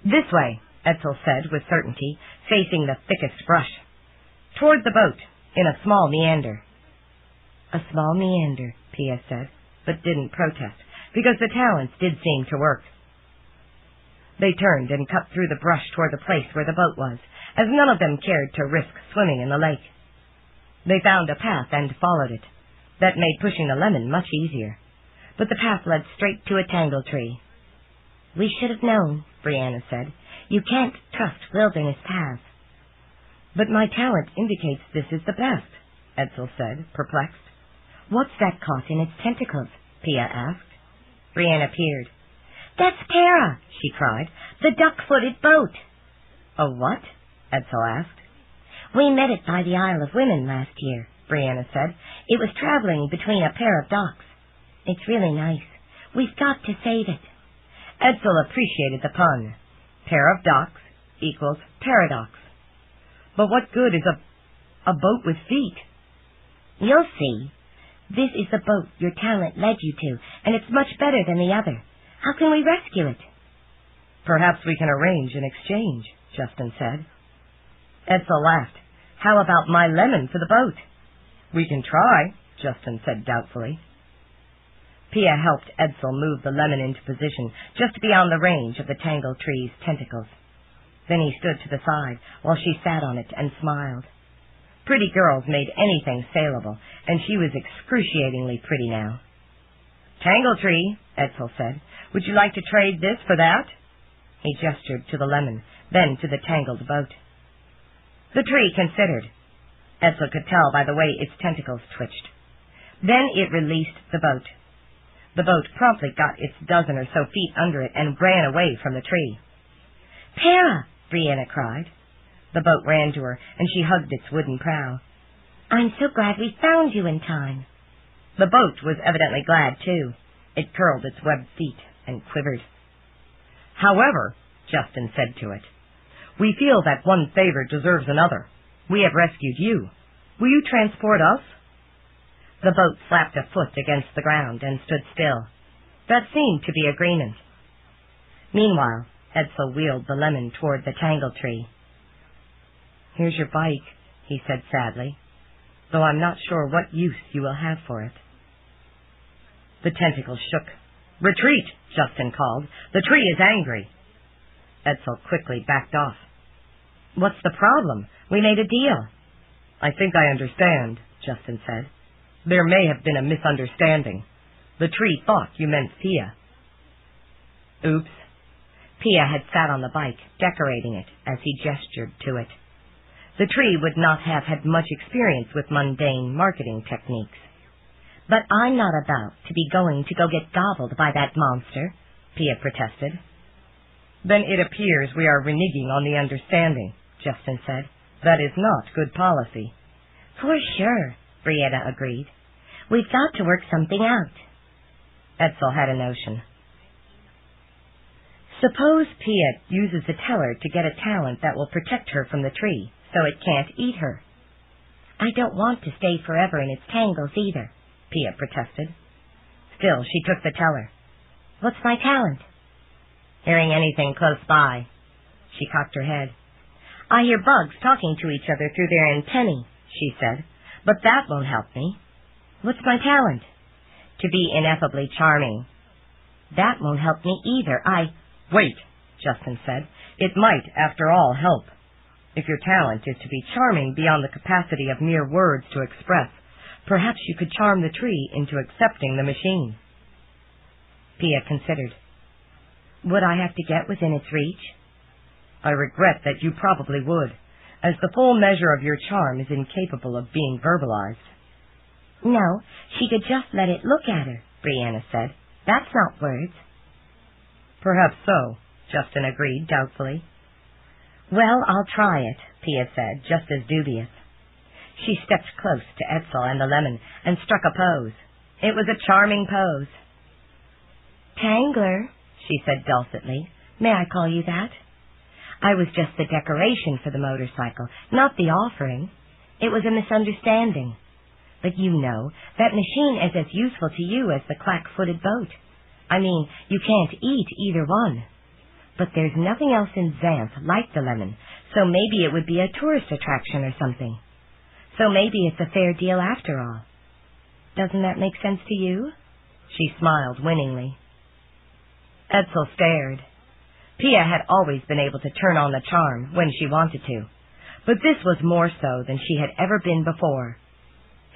This way, Edsel said with certainty, facing the thickest brush. Toward the boat, in a small meander. A small meander, Pia said, but didn't protest, because the talents did seem to work. They turned and cut through the brush toward the place where the boat was, as none of them cared to risk swimming in the lake. They found a path and followed it. That made pushing the lemon much easier. But the path led straight to a tangle tree. We should have known, Brianna said. You can't trust wilderness paths. But my talent indicates this is the best, Edsel said, perplexed. What's that caught in its tentacles? Pia asked. Brianna peered. That's Para, she cried. The duck-footed boat. A what? Edsel asked. We met it by the Isle of Women last year, Brianna said. It was traveling between a pair of docks. It's really nice. We've got to save it. Edsel appreciated the pun. Pair of docks equals paradox. But what good is a boat with feet? You'll see. This is the boat your talent led you to, and it's much better than the other. How can we rescue it? Perhaps we can arrange an exchange, Justin said. Edsel laughed. How about my lemon for the boat? We can try, Justin said doubtfully. Pia helped Edsel move the lemon into position just beyond the range of the tangled tree's tentacles. Then he stood to the side while she sat on it and smiled. Pretty girls made anything saleable, and she was excruciatingly pretty now. Tangle tree, Edsel said. Would you like to trade this for that? He gestured to the lemon, then to the tangled boat. The tree considered. Edsel could tell by the way its tentacles twitched. Then it released the boat. The boat promptly got its dozen or so feet under it and ran away from the tree. Para! Brianna cried. The boat ran to her, and she hugged its wooden prow. I'm so glad we found you in time. The boat was evidently glad, too. It curled its webbed feet and quivered. However, Justin said to it, we feel that one favor deserves another. We have rescued you. Will you transport us? The boat slapped a foot against the ground and stood still. That seemed to be agreement. Meanwhile, Edsel wheeled the lemon toward the tangle tree. Here's your bike, he said sadly, though I'm not sure what use you will have for it. The tentacles shook. Retreat, Justin called. The tree is angry. Edsel quickly backed off. What's the problem? We made a deal. I think I understand, Justin said. There may have been a misunderstanding. The tree thought you meant Pia. Oops. Pia had sat on the bike, decorating it, as he gestured to it. The tree would not have had much experience with mundane marketing techniques. But I'm not about to be going to go get gobbled by that monster, Pia protested. Then it appears we are reneging on the understanding, Justin said. That is not good policy. For sure, Brianna agreed. We've got to work something out. Edsel had a notion. Suppose Pia uses a teller to get a talent that will protect her from the tree, so it can't eat her. I don't want to stay forever in its tangles either, Pia protested. Still, she took the teller. What's my talent? Hearing anything close by. She cocked her head. I hear bugs talking to each other through their antennae, she said, but that won't help me. What's my talent? To be ineffably charming. That won't help me either. Wait, Justin said. It might, after all, help. If your talent is to be charming beyond the capacity of mere words to express, perhaps you could charm the tree into accepting the machine. Pia considered. Would I have to get within its reach? I regret that you probably would, as the full measure of your charm is incapable of being verbalized. No, she could just let it look at her, Brianna said. That's not words. Perhaps so, Justin agreed doubtfully. Well, I'll try it, Pia said, just as dubious. She stepped close to Edsel and the lemon and struck a pose. It was a charming pose. Tangler, she said dulcetly. May I call you that? I was just the decoration for the motorcycle, not the offering. It was a misunderstanding. But you know, that machine is as useful to you as the clack-footed boat. I mean, you can't eat either one. But there's nothing else in Xanth like the lemon, so maybe it would be a tourist attraction or something. So maybe it's a fair deal after all. Doesn't that make sense to you? She smiled winningly. Edsel stared. Pia had always been able to turn on the charm when she wanted to, but this was more so than she had ever been before.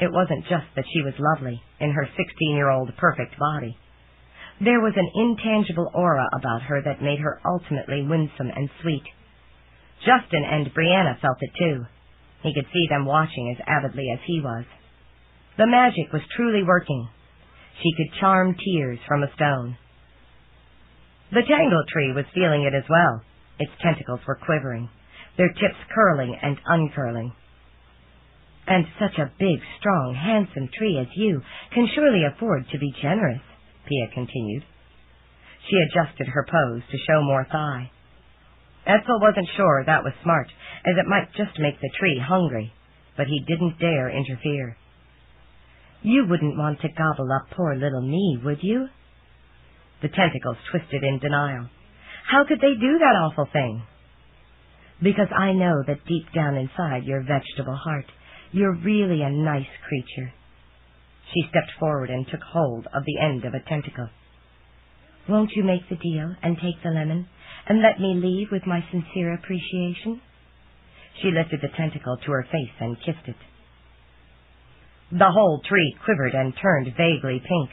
It wasn't just that she was lovely in her 16-year-old perfect body. There was an intangible aura about her that made her ultimately winsome and sweet. Justin and Brianna felt it too. He could see them watching as avidly as he was. The magic was truly working. She could charm tears from a stone. The tangle tree was feeling it as well. Its tentacles were quivering, their tips curling and uncurling. And such a big, strong, handsome tree as you can surely afford to be generous, Pia continued. She adjusted her pose to show more thigh. Etzel wasn't sure that was smart, as it might just make the tree hungry, but he didn't dare interfere. You wouldn't want to gobble up poor little me, would you? The tentacles twisted in denial. How could they do that awful thing? Because I know that deep down inside your vegetable heart, you're really a nice creature. She stepped forward and took hold of the end of a tentacle. Won't you make the deal and take the lemon, and let me leave with my sincere appreciation? She lifted the tentacle to her face and kissed it. The whole tree quivered and turned vaguely pink.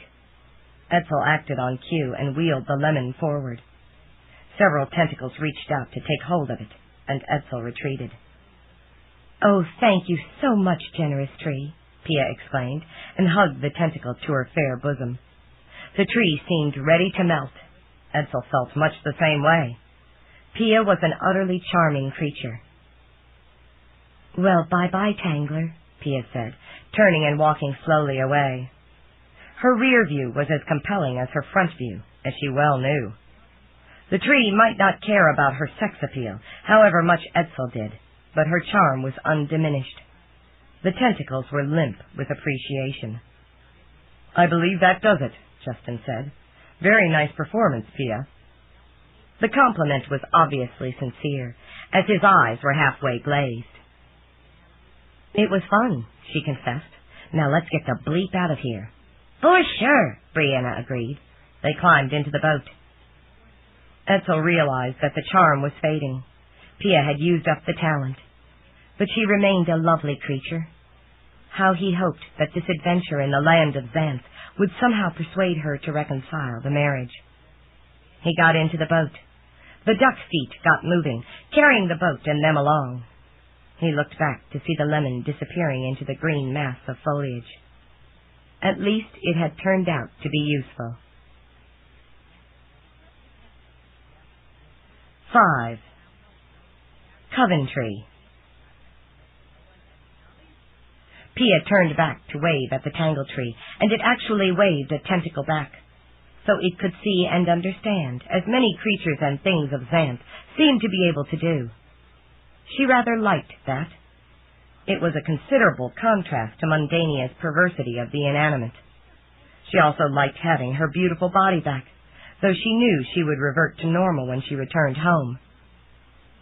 Etzel acted on cue and wheeled the lemon forward. Several tentacles reached out to take hold of it, and Etzel retreated. Oh, thank you so much, generous tree, Pia exclaimed, and hugged the tentacle to her fair bosom. The tree seemed ready to melt. Etzel felt much the same way. Pia was an utterly charming creature. Well, bye-bye, Tangler, Pia said, turning and walking slowly away. Her rear view was as compelling as her front view, as she well knew. The tree might not care about her sex appeal, however much Etzel did, but her charm was undiminished. The tentacles were limp with appreciation. I believe that does it, Justin said. Very nice performance, Pia. The compliment was obviously sincere, as his eyes were halfway glazed. It was fun, she confessed. Now let's get the bleep out of here. For sure, Brianna agreed. They climbed into the boat. Etzel realized that the charm was fading. Pia had used up the talent. But she remained a lovely creature. How he hoped that this adventure in the land of Xanth would somehow persuade her to reconcile the marriage. He got into the boat. The duck feet got moving, carrying the boat and them along. He looked back to see the lemon disappearing into the green mass of foliage. At least it had turned out to be useful. 5. Coventry. Pia turned back to wave at the tangle tree, and it actually waved a tentacle back, so it could see and understand, as many creatures and things of Xanth seemed to be able to do. She rather liked that. It was a considerable contrast to Mundania's perversity of the inanimate. She also liked having her beautiful body back, though she knew she would revert to normal when she returned home.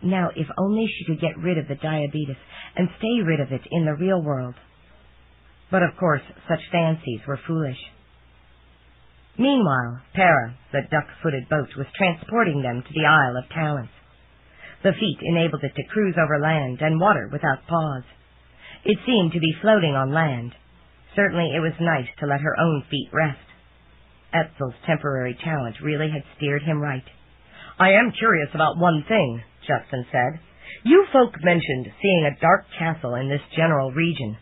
Now, if only she could get rid of the diabetes and stay rid of it in the real world. But of course, such fancies were foolish. Meanwhile, Para, the duck-footed boat, was transporting them to the Isle of Talents. The feet enabled it to cruise over land and water without pause. It seemed to be floating on land. Certainly it was nice to let her own feet rest. Etzel's temporary talent really had steered him right. I am curious about one thing, Justin said. You folk mentioned seeing a dark castle in this general region,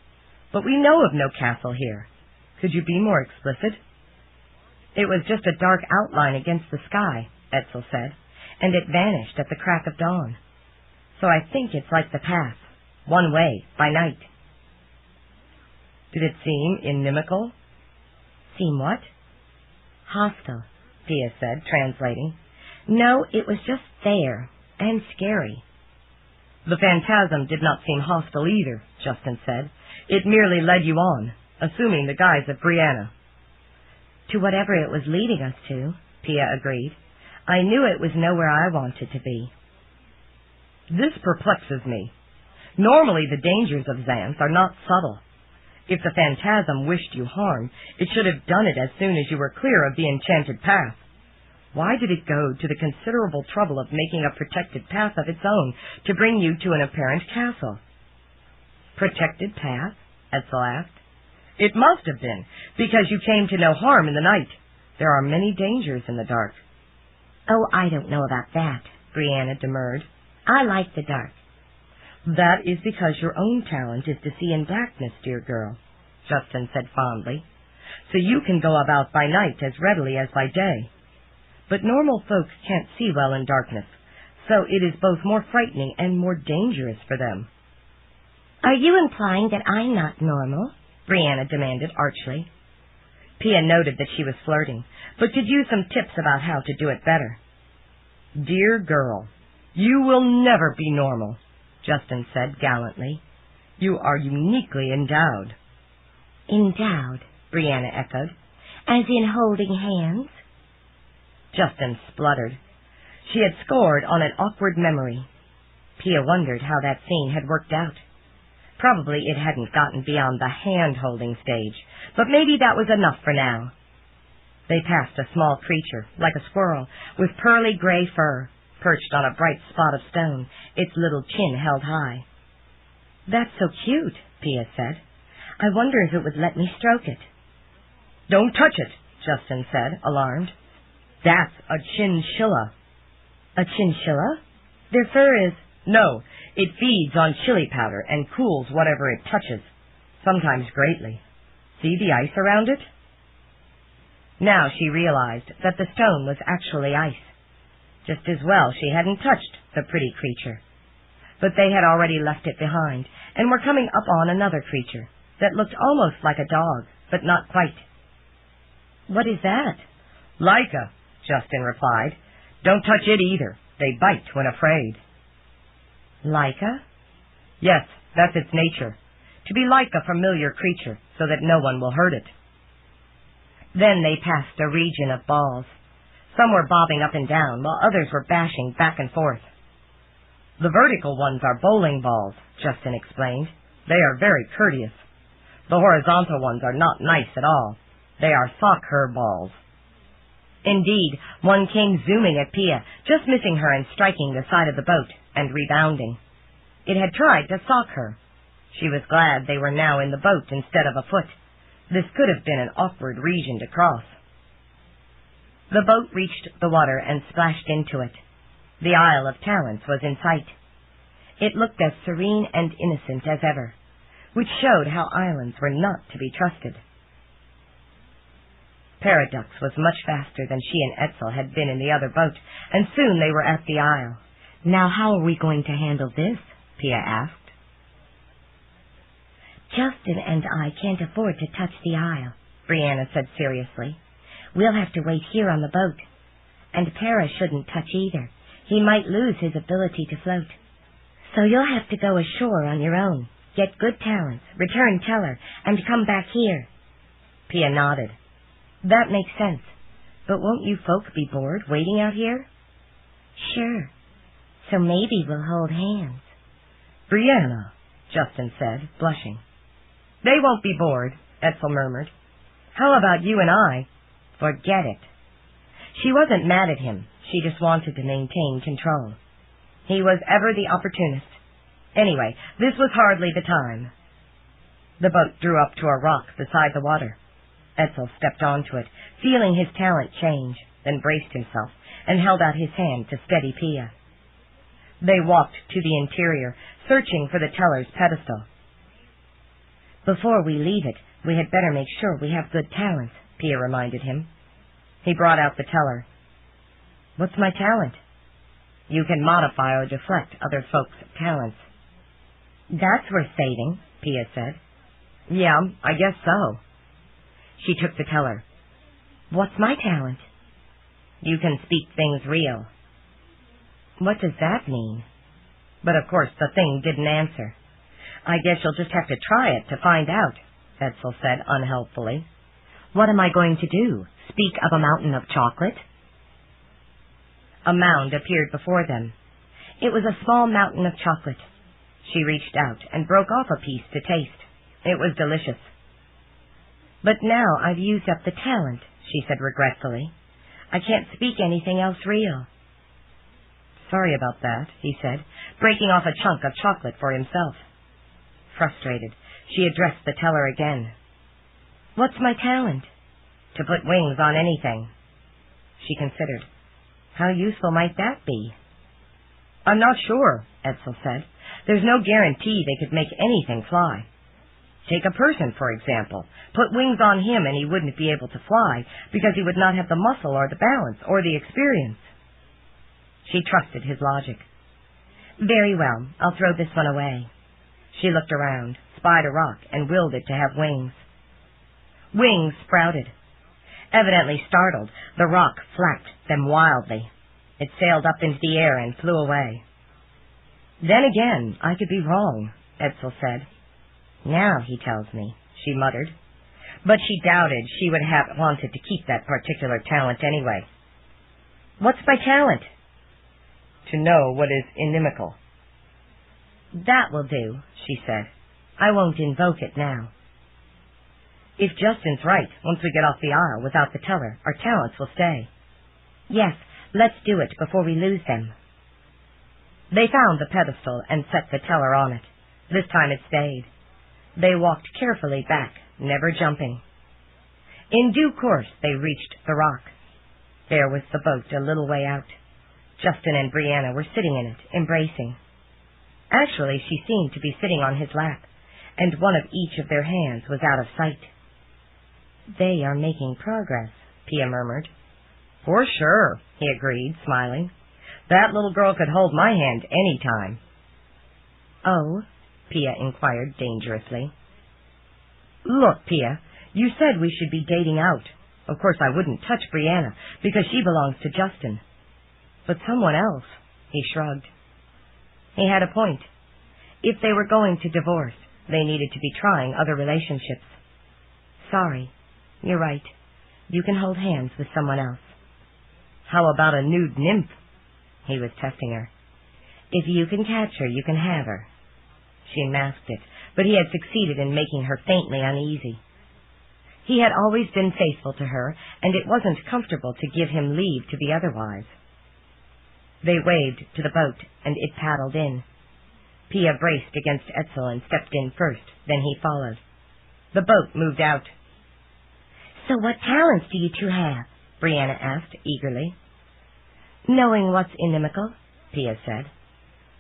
but we know of no castle here. Could you be more explicit? It was just a dark outline against the sky, Etzel said, and it vanished at the crack of dawn. So I think it's like the path, one way, by night. Did it seem inimical? Seem what? Hostile, Pia said, translating. No, it was just there, and scary. The phantasm did not seem hostile either, Justin said. It merely led you on, assuming the guise of Brianna. To whatever it was leading us to, Pia agreed. I knew it was nowhere I wanted to be. This perplexes me. Normally the dangers of Xanth are not subtle. If the phantasm wished you harm, it should have done it as soon as you were clear of the enchanted path. Why did it go to the considerable trouble of making a protected path of its own to bring you to an apparent castle? Protected path? Etzel asked. It must have been, because you came to no harm in the night. There are many dangers in the dark. Oh, I don't know about that, Brianna demurred. I like the dark. That is because your own talent is to see in darkness, dear girl, Justin said fondly. So you can go about by night as readily as by day. But normal folks can't see well in darkness, so it is both more frightening and more dangerous for them. Are you implying that I'm not normal? Brianna demanded archly. Pia noted that she was flirting, but could use some tips about how to do it better. Dear girl, you will never be normal, Justin said gallantly. You are uniquely endowed. Endowed, Brianna echoed. As in holding hands? Justin spluttered. She had scored on an awkward memory. Pia wondered how that scene had worked out. Probably it hadn't gotten beyond the hand-holding stage, but maybe that was enough for now. They passed a small creature, like a squirrel, with pearly gray fur, perched on a bright spot of stone, its little chin held high. That's so cute, Pia said. I wonder if it would let me stroke it. Don't touch it, Justin said, alarmed. That's a chinchilla. A chinchilla? Their fur is... No, it feeds on chili powder and cools whatever it touches, sometimes greatly. See the ice around it? Now she realized that the stone was actually ice. Just as well she hadn't touched the pretty creature. But they had already left it behind, and were coming up on another creature that looked almost like a dog, but not quite. What is that? Laika, Justin replied. Don't touch it either. They bite when afraid. Laika? Yes, that's its nature. To be like a familiar creature, so that no one will hurt it. Then they passed a region of balls. Some were bobbing up and down, while others were bashing back and forth. The vertical ones are bowling balls, Justin explained. They are very courteous. The horizontal ones are not nice at all. They are soccer balls. Indeed, one came zooming at Pia, just missing her and striking the side of the boat, and rebounding. It had tried to sock her. She was glad they were now in the boat instead of afoot. This could have been an awkward region to cross. The boat reached the water and splashed into it. The Isle of Talents was in sight. It looked as serene and innocent as ever, which showed how islands were not to be trusted. Paradox was much faster than she and Etzel had been in the other boat, and soon they were at the isle. Now how are we going to handle this? Pia asked. Justin and I can't afford to touch the isle, Brianna said seriously. We'll have to wait here on the boat. And Para shouldn't touch either. He might lose his ability to float. So you'll have to go ashore on your own, get good talents, return teller, and come back here. Pia nodded. That makes sense. But won't you folk be bored waiting out here? Sure. So maybe we'll hold hands. Brianna, Justin said, blushing. They won't be bored, Etzel murmured. How about you and I? Forget it. She wasn't mad at him. She just wanted to maintain control. He was ever the opportunist. Anyway, this was hardly the time. The boat drew up to a rock beside the water. Etzel stepped onto it, feeling his talent change, then braced himself and held out his hand to steady Pia. They walked to the interior, searching for the teller's pedestal. Before we leave it, we had better make sure we have good talents, Pia reminded him. He brought out the teller. What's my talent? You can modify or deflect other folks' talents. That's worth saving, Pia said. Yeah, I guess so. She took the teller. What's my talent? You can speak things real. What does that mean? But of course the thing didn't answer. I guess you'll just have to try it to find out, Etzel said unhelpfully. What am I going to do? Speak of a mountain of chocolate? A mound appeared before them. It was a small mountain of chocolate. She reached out and broke off a piece to taste. It was delicious. But now I've used up the talent, she said regretfully. I can't speak anything else real. Sorry about that, he said, breaking off a chunk of chocolate for himself. Frustrated, she addressed the teller again. What's my talent? To put wings on anything. She considered. How useful might that be? I'm not sure, Edsel said. There's no guarantee they could make anything fly. Take a person, for example. Put wings on him and he wouldn't be able to fly because he would not have the muscle or the balance or the experience. She trusted his logic. Very well, I'll throw this one away. She looked around, spied a rock, and willed it to have wings. Wings sprouted. Evidently startled, the rock flapped them wildly. It sailed up into the air and flew away. Then again, I could be wrong, Edsel said. Now he tells me, she muttered. But she doubted she would have wanted to keep that particular talent anyway. What's my talent? To know what is inimical. That will do, she said. I won't invoke it now. If Justin's right, once we get off the isle without the teller, our talents will stay. Yes, let's do it before we lose them. They found the pedestal and set the teller on it. This time it stayed. They walked carefully back, never jumping. In due course they reached the rock. There was the boat a little way out. Justin and Brianna were sitting in it, embracing. Actually, she seemed to be sitting on his lap, and one of each of their hands was out of sight. They are making progress, Pia murmured. For sure, he agreed, smiling. That little girl could hold my hand any time. Oh? Pia inquired dangerously. Look, Pia, you said we should be dating out. Of course I wouldn't touch Brianna, because she belongs to Justin. But someone else, he shrugged. He had a point. If they were going to divorce, they needed to be trying other relationships. Sorry, you're right. You can hold hands with someone else. How about a nude nymph? He was testing her. If you can catch her, you can have her. She masked it, but he had succeeded in making her faintly uneasy. He had always been faithful to her, and it wasn't comfortable to give him leave to be otherwise. They waved to the boat, and it paddled in. Pia braced against Edsel and stepped in first, then he followed. The boat moved out. So what talents do you two have? Brianna asked eagerly. Knowing what's inimical, Pia said.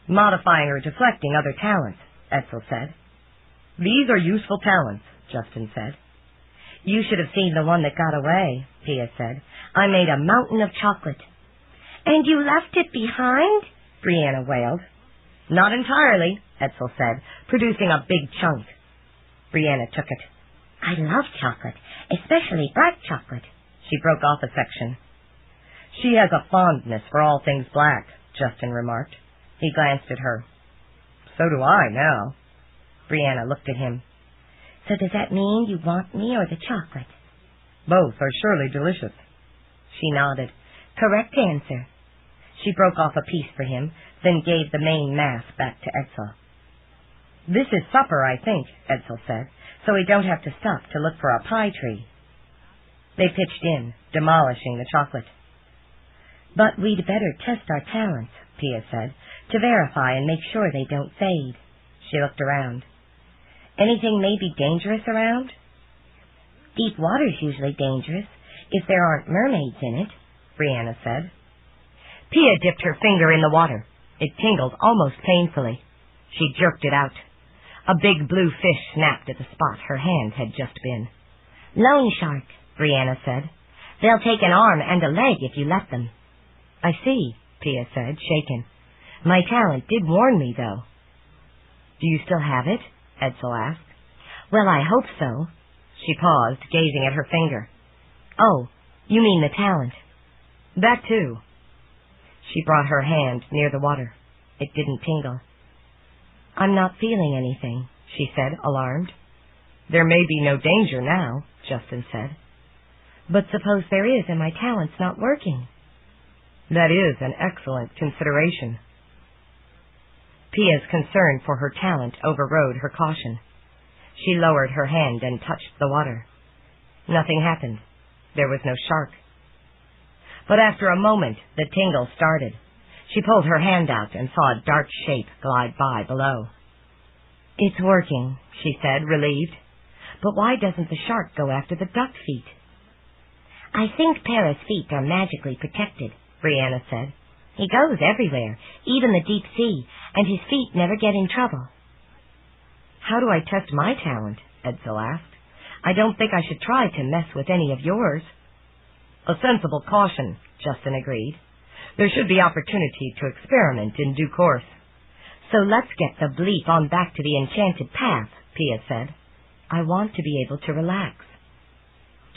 Modifying or deflecting other talents, Edsel said. These are useful talents, Justin said. You should have seen the one that got away, Pia said. I made a mountain of chocolate. And you left it behind? Brianna wailed. Not entirely, Edsel said, producing a big chunk. Brianna took it. I love chocolate, especially black chocolate. She broke off a section. She has a fondness for all things black, Justin remarked. He glanced at her. So do I now. Brianna looked at him. So does that mean you want me or the chocolate? Both are surely delicious. She nodded. Correct answer. She broke off a piece for him, then gave the main mass back to Edsel. This is supper, I think, Edsel said, so we don't have to stop to look for a pie tree. They pitched in, demolishing the chocolate. But we'd better test our talents, Pia said, to verify and make sure they don't fade. She looked around. Anything maybe dangerous around? Deep water's usually dangerous, if there aren't mermaids in it, Brianna said. Pia dipped her finger in the water. It tingled almost painfully. She jerked it out. A big blue fish snapped at the spot her hand had just been. Loan shark, Brianna said. They'll take an arm and a leg if you let them. I see, Pia said, shaken. My talent did warn me, though. Do you still have it? Edsel asked. Well, I hope so. She paused, gazing at her finger. Oh, you mean the talent. That too. She brought her hand near the water. It didn't tingle. I'm not feeling anything, she said, alarmed. There may be no danger now, Justin said. But suppose there is and my talent's not working. That is an excellent consideration. Pia's concern for her talent overrode her caution. She lowered her hand and touched the water. Nothing happened. There was no shark. But after a moment, the tingle started. She pulled her hand out and saw a dark shape glide by below. It's working, she said, relieved. But why doesn't the shark go after the duck feet? I think Para's feet are magically protected, Brianna said. He goes everywhere, even the deep sea, and his feet never get in trouble. How do I test my talent? Edsel asked. I don't think I should try to mess with any of yours. A sensible caution, Justin agreed. There should be opportunity to experiment in due course. So let's get the bleep on back to the enchanted path, Pia said. I want to be able to relax.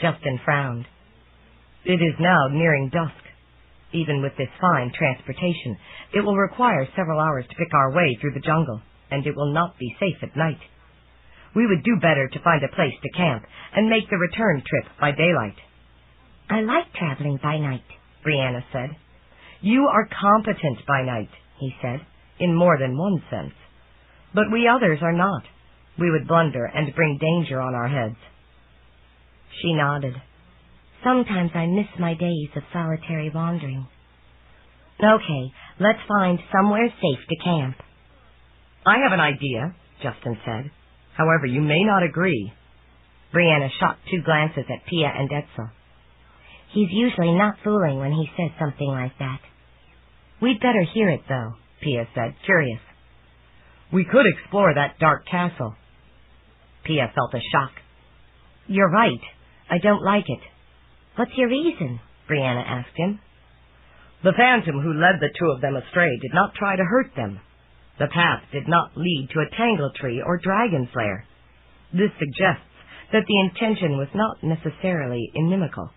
Justin frowned. It is now nearing dusk. Even with this fine transportation, it will require several hours to pick our way through the jungle, and it will not be safe at night. We would do better to find a place to camp and make the return trip by daylight. I like traveling by night, Brianna said. You are competent by night, he said, in more than one sense. But we others are not. We would blunder and bring danger on our heads. She nodded. Sometimes I miss my days of solitary wandering. Okay, let's find somewhere safe to camp. I have an idea, Justin said. However, you may not agree. Brianna shot 2 glances at Pia and Edsel. He's usually not fooling when he says something like that. We'd better hear it, though, Pia said, curious. We could explore that dark castle. Pia felt a shock. You're right. I don't like it. What's your reason? Brianna asked him. The phantom who led the 2 of them astray did not try to hurt them. The path did not lead to a tangle tree or dragon's lair. This suggests that the intention was not necessarily inimical.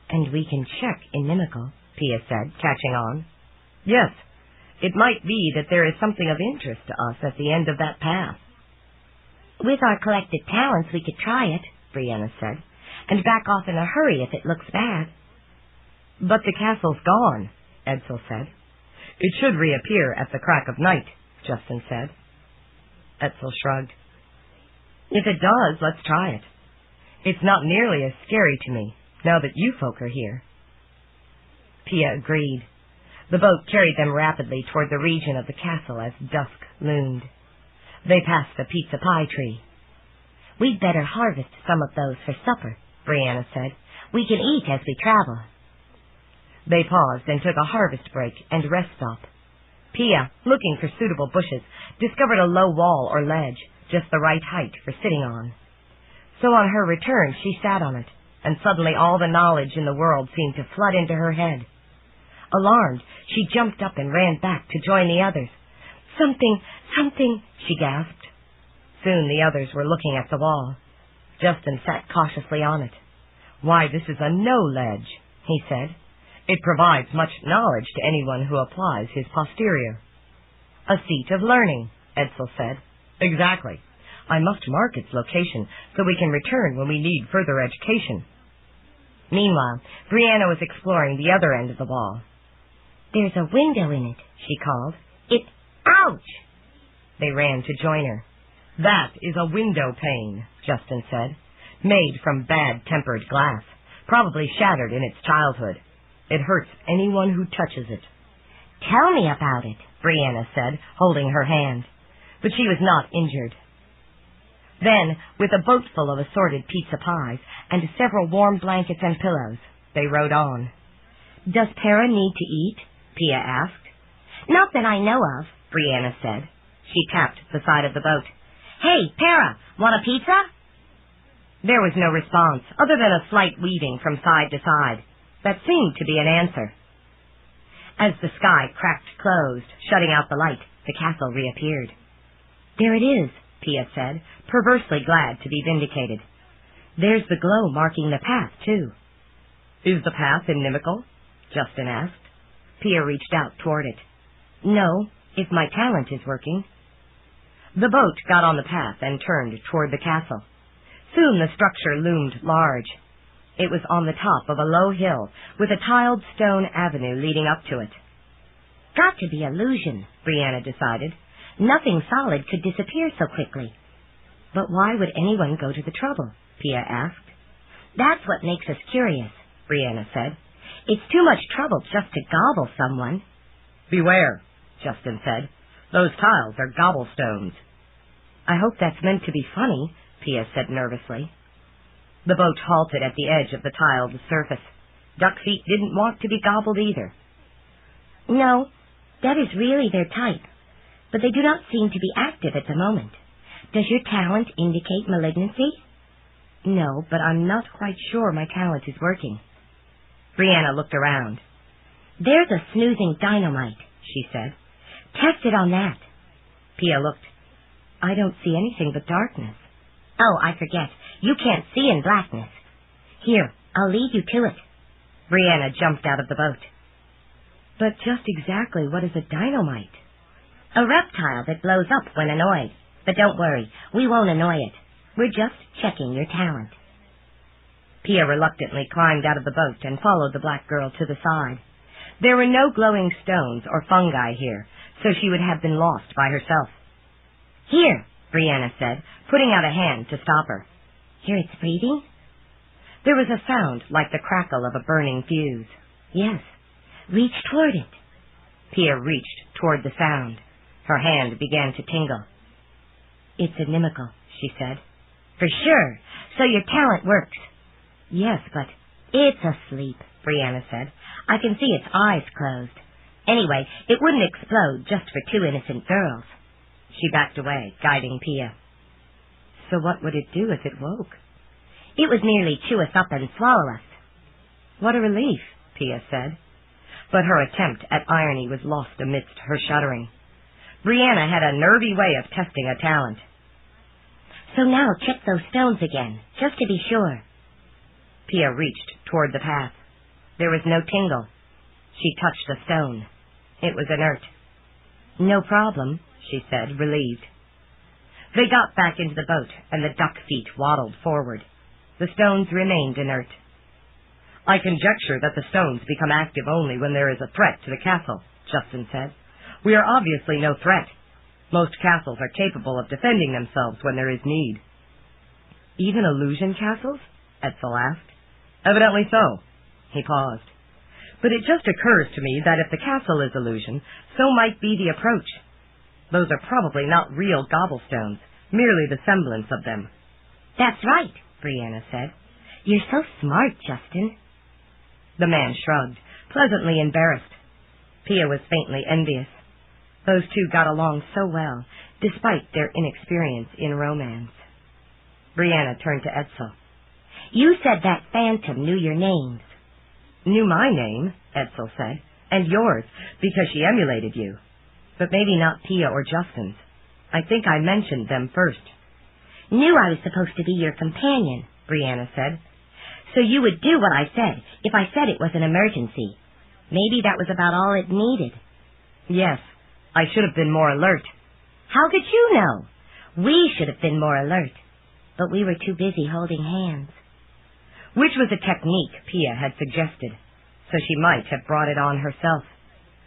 And we can check inimical, Pia said, catching on. Yes, it might be that there is something of interest to us at the end of that path. With our collected talents, we could try it, Brianna said, and back off in a hurry if it looks bad. But the castle's gone, Edsel said. It should reappear at the crack of night, Justin said. Edsel shrugged. If it does, let's try it. It's not nearly as scary to me, now that you folk are here. Pia agreed. The boat carried them rapidly toward the region of the castle as dusk loomed. They passed the pizza pie tree. We'd better harvest some of those for supper, Brianna said. We can eat as we travel. They paused and took a harvest break and rest stop. Pia, looking for suitable bushes, discovered a low wall or ledge, just the right height for sitting on. So on her return, she sat on it, and suddenly all the knowledge in the world seemed to flood into her head. Alarmed, she jumped up and ran back to join the others. Something, she gasped. Soon the others were looking at the wall. Justin sat cautiously on it. Why, this is a no-ledge, he said. It provides much knowledge to anyone who applies his posterior. A seat of learning, Edsel said. Exactly. I must mark its location so we can return when we need further education. Meanwhile, Brianna was exploring the other end of the wall. There's a window in it, she called. Ouch! They ran to join her. That is a window pane, Justin said, made from bad-tempered glass, probably shattered in its childhood. It hurts anyone who touches it. Tell me about it, Brianna said, holding her hand. But she was not injured. Then, with a boat full of assorted pizza pies and several warm blankets and pillows, they rode on. Does Para need to eat? Pia asked. Not that I know of, Brianna said. She tapped the side of the boat. Hey, Para, want a pizza? There was no response, other than a slight weaving from side to side. That seemed to be an answer. As the sky cracked closed, shutting out the light, the castle reappeared. There it is, Pia said, perversely glad to be vindicated. There's the glow marking the path, too. Is the path inimical? Justin asked. Pia reached out toward it. No, if my talent is working. The boat got on the path and turned toward the castle. Soon the structure loomed large. It was on the top of a low hill, with a tiled stone avenue leading up to it. Got to be illusion, Brianna decided. Nothing solid could disappear so quickly. But why would anyone go to the trouble? Pia asked. That's what makes us curious, Brianna said. It's too much trouble just to gobble someone. Beware, Justin said. Those tiles are gobblestones. I hope that's meant to be funny, Pia said nervously. The boat halted at the edge of the tiled surface. Duck feet didn't want to be gobbled either. No, that is really their type, but they do not seem to be active at the moment. Does your talent indicate malignancy? No, but I'm not quite sure my talent is working. Brianna looked around. There's a snoozing dynamite, she said. Test it on that. Pia looked. I don't see anything but darkness. Oh, I forget. You can't see in blackness. Here, I'll lead you to it. Brianna jumped out of the boat. But just exactly what is a dynamite? A reptile that blows up when annoyed. But don't worry, we won't annoy it. We're just checking your talent. Pia reluctantly climbed out of the boat and followed the black girl to the side. There were no glowing stones or fungi here, so she would have been lost by herself. Here, Brianna said, putting out a hand to stop her. Hear its breathing? There was a sound like the crackle of a burning fuse. Yes. Reach toward it. Pia reached toward the sound. Her hand began to tingle. It's inimical, she said. For sure. So your talent works. Yes, but... It's asleep, Brianna said. I can see its eyes closed. Anyway, it wouldn't explode just for two innocent girls. She backed away, guiding Pia. So what would it do if it woke? It would merely chew us up and swallow us. What a relief, Pia said. But her attempt at irony was lost amidst her shuddering. Brianna had a nervy way of testing a talent. So now check those stones again, just to be sure. Pia reached toward the path. There was no tingle. She touched the stone. It was inert. No problem, she said, relieved. They got back into the boat, and the duck feet waddled forward. The stones remained inert. I conjecture that the stones become active only when there is a threat to the castle, Justin said. We are obviously no threat. Most castles are capable of defending themselves when there is need. Even illusion castles? Edsel asked. Evidently so. He paused. But it just occurs to me that if the castle is illusion, so might be the approach. Those are probably not real gobblestones, merely the semblance of them. That's right, Brianna said. You're so smart, Justin. The man shrugged, pleasantly embarrassed. Pia was faintly envious. Those two got along so well, despite their inexperience in romance. Brianna turned to Edsel. You said that phantom knew your names. Knew my name, Edsel said, and yours, because she emulated you. But maybe not Pia or Justin's. I think I mentioned them first. Knew I was supposed to be your companion, Brianna said. So you would do what I said, if I said it was an emergency. Maybe that was about all it needed. Yes, I should have been more alert. How could you know? We should have been more alert. But we were too busy holding hands. Which was a technique Pia had suggested, so she might have brought it on herself.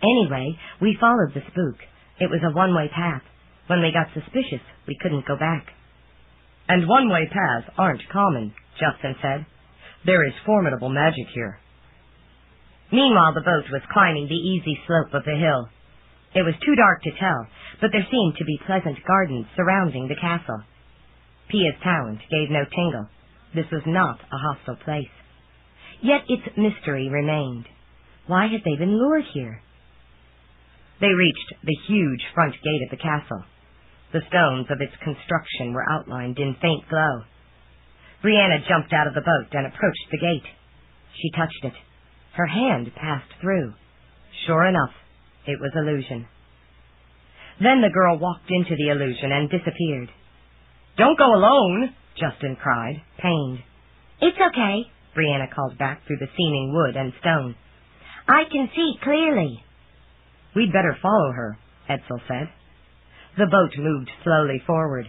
Anyway, we followed the spook. It was a one-way path. When we got suspicious, we couldn't go back. And one-way paths aren't common, Justin said. There is formidable magic here. Meanwhile, the boat was climbing the easy slope of the hill. It was too dark to tell, but there seemed to be pleasant gardens surrounding the castle. Pia's talent gave no tingle. This was not a hostile place. Yet its mystery remained. Why had they been lured here? They reached the huge front gate of the castle. The stones of its construction were outlined in faint glow. Brianna jumped out of the boat and approached the gate. She touched it. Her hand passed through. Sure enough, it was illusion. Then the girl walked into the illusion and disappeared. Don't go alone, Justin cried, pained. It's okay, Brianna called back through the seeming wood and stone. I can see clearly. We'd better follow her, Edsel said. The boat moved slowly forward.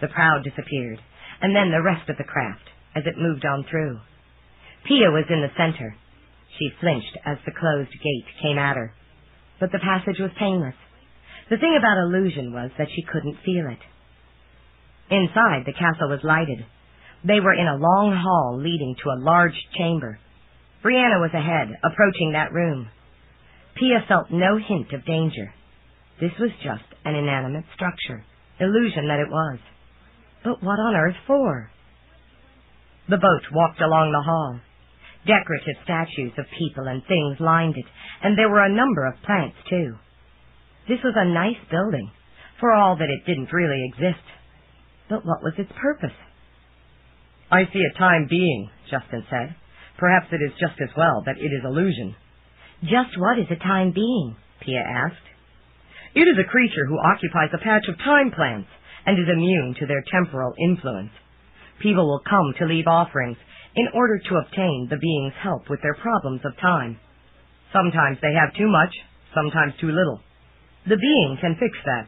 The prow disappeared, and then the rest of the craft, as it moved on through. Pia was in the center. She flinched as the closed gate came at her. But the passage was painless. The thing about illusion was that she couldn't feel it. Inside, the castle was lighted. They were in a long hall leading to a large chamber. Brianna was ahead, approaching that room. Pia felt no hint of danger. This was just an inanimate structure, illusion that it was. But what on earth for? The boat walked along the hall. Decorative statues of people and things lined it, and there were a number of plants, too. This was a nice building, for all that it didn't really exist. But what was its purpose? I see a time being, Justin said. Perhaps it is just as well that it is illusion. Just what is a time being? Pia asked. It is a creature who occupies a patch of time plants and is immune to their temporal influence. People will come to leave offerings in order to obtain the being's help with their problems of time. Sometimes they have too much, sometimes too little. The being can fix that.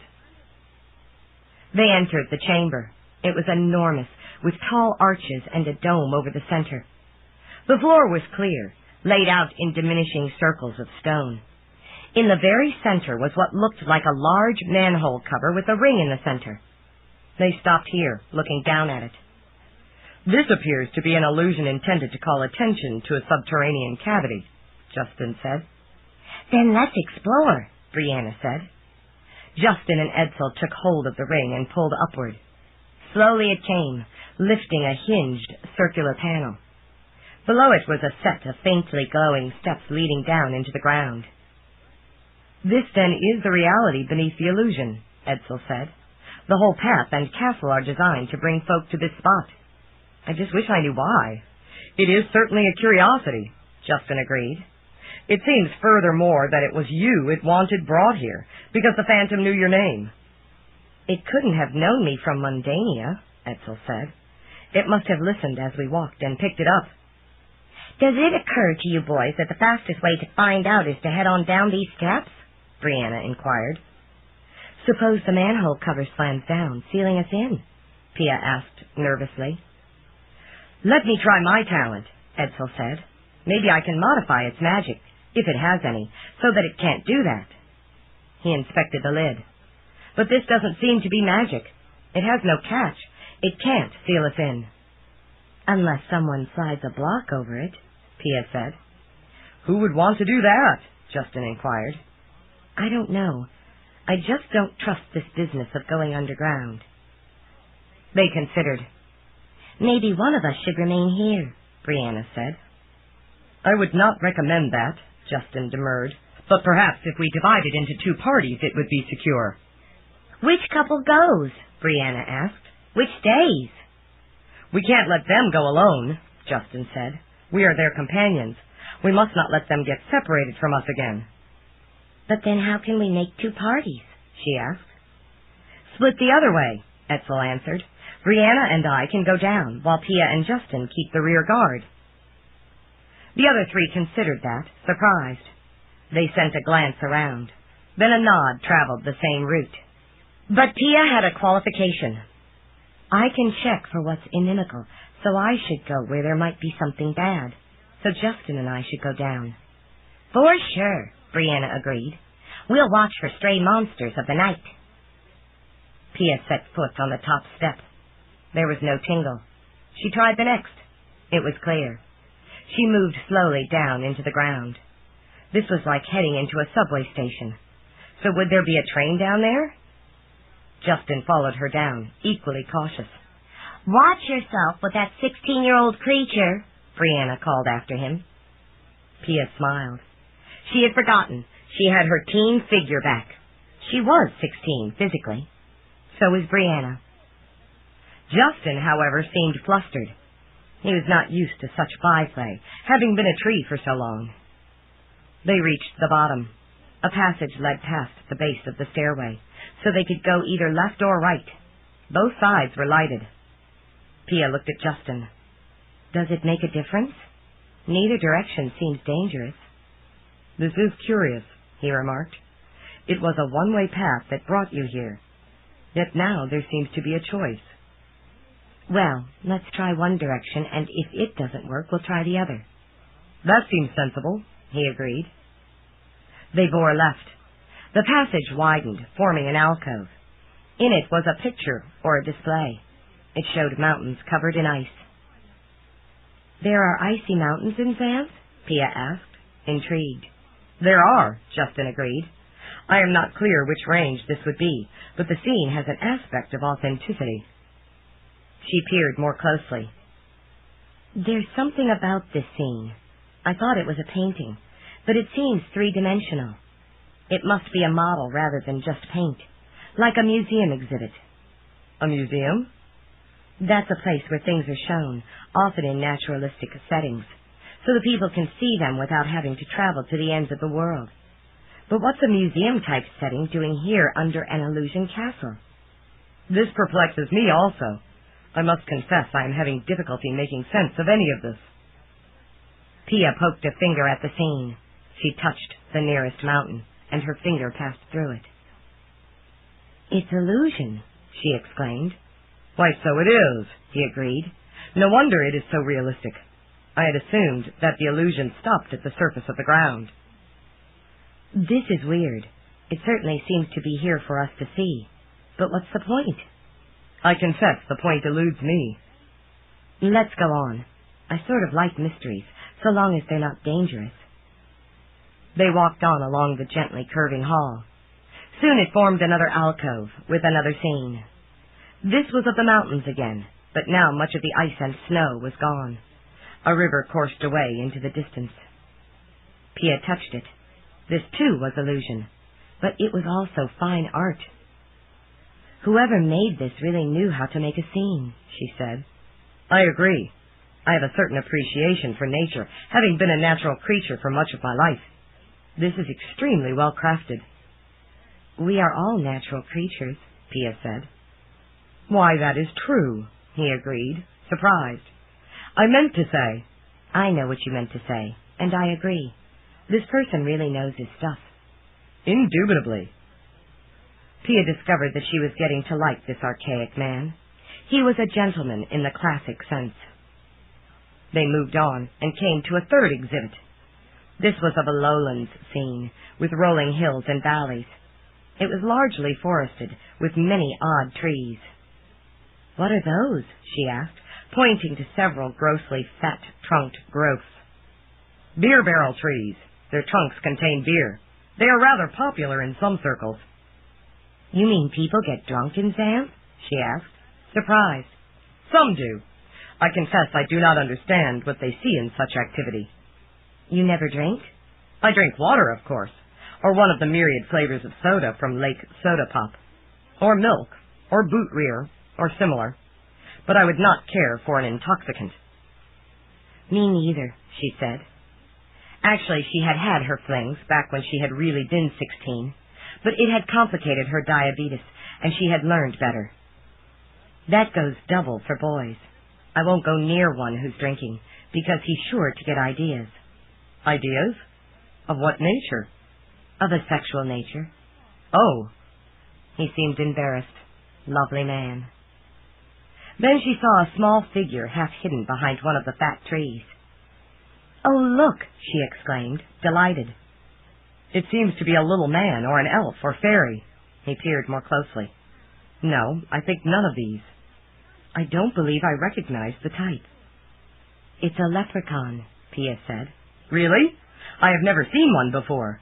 They entered the chamber. It was enormous, with tall arches and a dome over the center. The floor was clear, laid out in diminishing circles of stone. In the very center was what looked like a large manhole cover with a ring in the center. They stopped here, looking down at it. This appears to be an illusion intended to call attention to a subterranean cavity, Justin said. Then let's explore, Brianna said. Justin and Edsel took hold of the ring and pulled upward. Slowly it came, lifting a hinged circular panel. Below it was a set of faintly glowing steps leading down into the ground. This, then, is the reality beneath the illusion, Edsel said. The whole path and castle are designed to bring folk to this spot. I just wish I knew why. It is certainly a curiosity, Justin agreed. It seems furthermore that it was you it wanted brought here, because the phantom knew your name. It couldn't have known me from Mundania, Edsel said. It must have listened as we walked and picked it up. Does it occur to you boys that the fastest way to find out is to head on down these steps? Brianna inquired. Suppose the manhole cover slams down, sealing us in? Pia asked nervously. Let me try my talent, Edsel said. Maybe I can modify its magic, if it has any, so that it can't do that. He inspected the lid. But this doesn't seem to be magic. It has no catch. It can't seal us in. Unless someone slides a block over it, Pia said. Who would want to do that? Justin inquired. I don't know. I just don't trust this business of going underground. They considered. Maybe one of us should remain here, Brianna said. I would not recommend that, Justin demurred. But perhaps if we divided into two parties, it would be secure. Which couple goes? Brianna asked. Which stays? We can't let them go alone, Justin said. We are their companions. We must not let them get separated from us again. But then how can we make two parties? She asked. Split the other way, Edsel answered. Brianna and I can go down, while Pia and Justin keep the rear guard. The other three considered that, surprised. They sent a glance around. Then a nod traveled the same route. But Pia had a qualification. I can check for what's inimical, so I should go where there might be something bad. So Justin and I should go down. For sure, Brianna agreed. We'll watch for stray monsters of the night. Pia set foot on the top step. There was no tingle. She tried the next. It was clear. She moved slowly down into the ground. This was like heading into a subway station. So would there be a train down there? Justin followed her down, equally cautious. Watch yourself with that 16-year-old creature, Brianna called after him. Pia smiled. She had forgotten. She had her teen figure back. She was 16, physically. So was Brianna. Justin, however, seemed flustered. He was not used to such byplay, having been a tree for so long. They reached the bottom. A passage led past the base of the stairway, so they could go either left or right. Both sides were lighted. Pia looked at Justin. Does it make a difference? Neither direction seems dangerous. This is curious, he remarked. It was a one-way path that brought you here. Yet now there seems to be a choice. Well, let's try one direction, and if it doesn't work, we'll try the other. That seems sensible, he agreed. They bore left. The passage widened, forming an alcove. In it was a picture or a display. It showed mountains covered in ice. There are icy mountains in Xanth? Pia asked, intrigued. There are, Justin agreed. I am not clear which range this would be, but the scene has an aspect of authenticity. She peered more closely. There's something about this scene. I thought it was a painting, but it seems three-dimensional. It must be a model rather than just paint, like a museum exhibit. A museum? That's a place where things are shown, often in naturalistic settings, so the people can see them without having to travel to the ends of the world. But what's a museum-type setting doing here under an illusion castle? This perplexes me also. I must confess I am having difficulty making sense of any of this. Pia poked a finger at the scene. She touched the nearest mountain, and her finger passed through it. It's illusion, she exclaimed. Why, so it is, he agreed. No wonder it is so realistic. I had assumed that the illusion stopped at the surface of the ground. This is weird. It certainly seems to be here for us to see. But what's the point? I confess the point eludes me. Let's go on. I sort of like mysteries, so long as they're not dangerous. They walked on along the gently curving hall. Soon it formed another alcove with another scene. This was of the mountains again, but now much of the ice and snow was gone. A river coursed away into the distance. Pia touched it. This, too, was illusion, but it was also fine art. Whoever made this really knew how to make a scene, she said. I agree. I have a certain appreciation for nature, having been a natural creature for much of my life. This is extremely well crafted. We are all natural creatures, Pia said. Why, that is true, he agreed, surprised. I meant to say... I know what you meant to say, and I agree. This person really knows his stuff. Indubitably. Pia discovered that she was getting to like this archaic man. He was a gentleman in the classic sense. They moved on and came to a third exhibit. This was of a lowlands scene, with rolling hills and valleys. It was largely forested, with many odd trees. What are those? She asked, pointing to several grossly fat-trunked growths. Beer barrel trees. Their trunks contain beer. They are rather popular in some circles. You mean people get drunk in Xanth? She asked, surprised. Some do. I confess I do not understand what they see in such activity. You never drink? I drink water, of course, or one of the myriad flavors of soda from Lake Soda Pop, or milk, or boot rear, or similar. But I would not care for an intoxicant. Me neither, she said. Actually, she had had her flings back when she had really been 16, but it had complicated her diabetes, and she had learned better. That goes double for boys. I won't go near one who's drinking, because he's sure to get ideas. Ideas? Of what nature? Of a sexual nature. Oh. He seemed embarrassed. Lovely man. Then she saw a small figure half hidden behind one of the fat trees. Oh, look, she exclaimed, delighted. It seems to be a little man or an elf or fairy. He peered more closely. No, I think none of these. I don't believe I recognize the type. It's a leprechaun, Pia said. Really? I have never seen one before.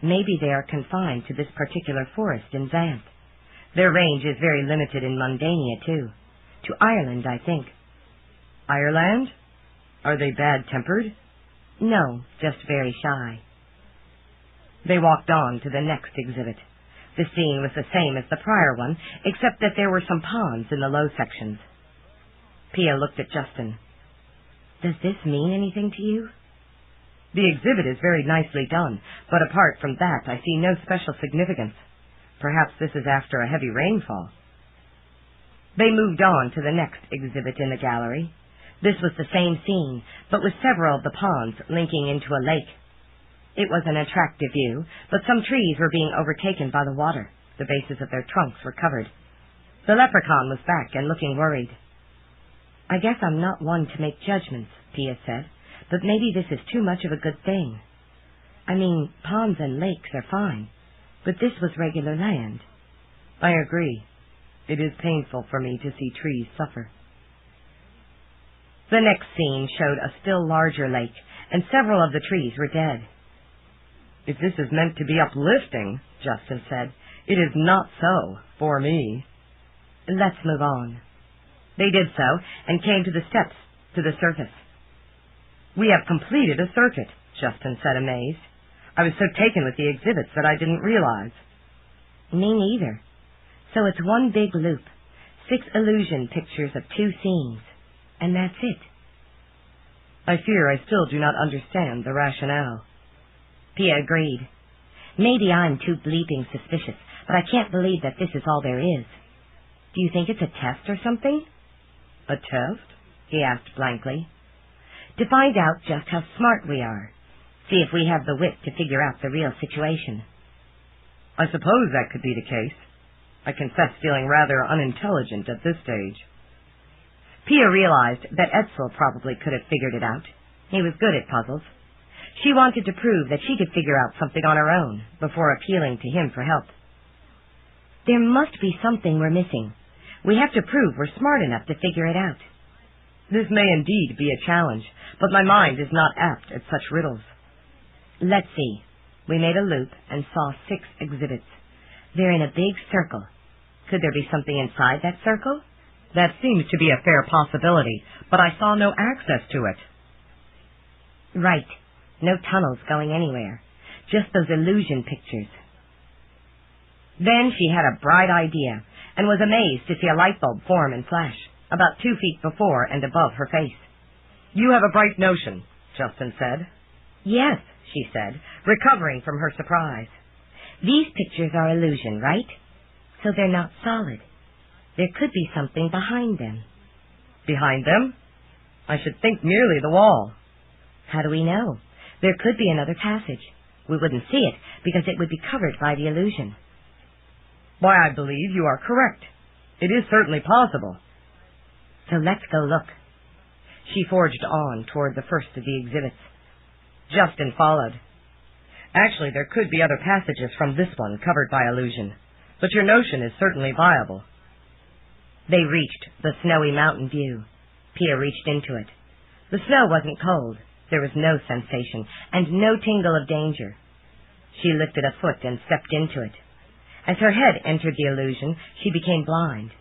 Maybe they are confined to this particular forest in Xanth. Their range is very limited in Mundania, too. To Ireland, I think. Ireland? Are they bad-tempered? No, just very shy. They walked on to the next exhibit. The scene was the same as the prior one, except that there were some ponds in the low sections. Pia looked at Justin. Does this mean anything to you? The exhibit is very nicely done, but apart from that, I see no special significance. Perhaps this is after a heavy rainfall. They moved on to the next exhibit in the gallery. This was the same scene, but with several of the ponds linking into a lake. It was an attractive view, but some trees were being overtaken by the water. The bases of their trunks were covered. The leprechaun was back and looking worried. I guess I'm not one to make judgments, Pia said, but maybe this is too much of a good thing. I mean, ponds and lakes are fine, but this was regular land. I agree. It is painful for me to see trees suffer. The next scene showed a still larger lake, and several of the trees were dead. If this is meant to be uplifting, Justin said, it is not so for me. Let's move on. They did so, and came to the steps, to the surface. "We have completed a circuit," Justin said, amazed. "I was so taken with the exhibits that I didn't realize." Me neither. So it's one big loop, 6 illusion pictures of 2 scenes, and that's it. "I fear I still do not understand the rationale." Pia agreed. "Maybe I'm too bleeping suspicious, but I can't believe that this is all there is. Do you think it's a test or something?" "A test?" he asked blankly. "To find out just how smart we are. See if we have the wit to figure out the real situation." "I suppose that could be the case. I confess feeling rather unintelligent at this stage." Pia realized that Edsel probably could have figured it out. He was good at puzzles. She wanted to prove that she could figure out something on her own before appealing to him for help. "There must be something we're missing. We have to prove we're smart enough to figure it out." "This may indeed be a challenge, but my mind is not apt at such riddles." "Let's see." We made a loop and saw 6 exhibits. They're in a big circle. Could there be something inside that circle? "That seems to be a fair possibility, but I saw no access to it." "Right. No tunnels going anywhere. Just those illusion pictures." Then she had a bright idea, and was amazed to see a light bulb form and flash, about 2 feet before and above her face. "You have a bright notion," Justin said. "Yes," she said, recovering from her surprise. "These pictures are illusion, right? So they're not solid. There could be something behind them." "Behind them? I should think merely the wall." "How do we know? There could be another passage. We wouldn't see it because it would be covered by the illusion." "Why, I believe you are correct. It is certainly possible." "So let's go look." She forged on toward the first of the exhibits. Justin followed. "Actually, there could be other passages from this one covered by illusion, but your notion is certainly viable." They reached the snowy mountain view. Pia reached into it. The snow wasn't cold. There was no sensation, and no tingle of danger. She lifted a foot and stepped into it. As her head entered the illusion, she became blind.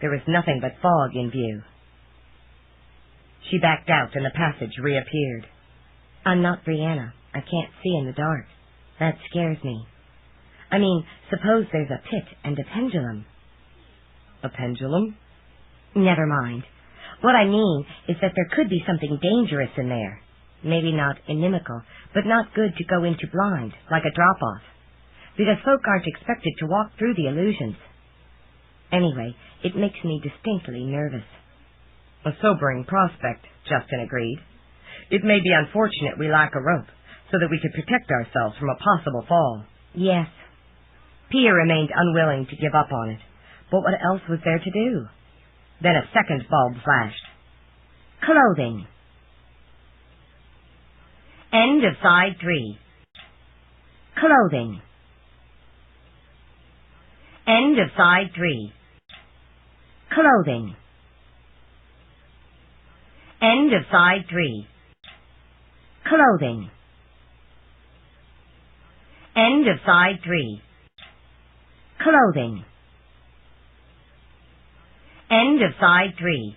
There was nothing but fog in view. She backed out, and the passage reappeared. "I'm not Brianna. I can't see in the dark. That scares me. I mean, suppose there's a pit and a pendulum." "A pendulum?" "Never mind. What I mean is that there could be something dangerous in there. Maybe not inimical, but not good to go into blind, like a drop-off. Because folk aren't expected to walk through the illusions. Anyway, it makes me distinctly nervous." "A sobering prospect," Justin agreed. "It may be unfortunate we lack a rope, so that we could protect ourselves from a possible fall." "Yes." Pia remained unwilling to give up on it, but what else was there to do? Then a second bulb flashed. "Clothing." End of side 3. "Clothing." End of side 3. "Clothing." End of side 3. "Clothing." End of side 3. "Clothing." End of side 3.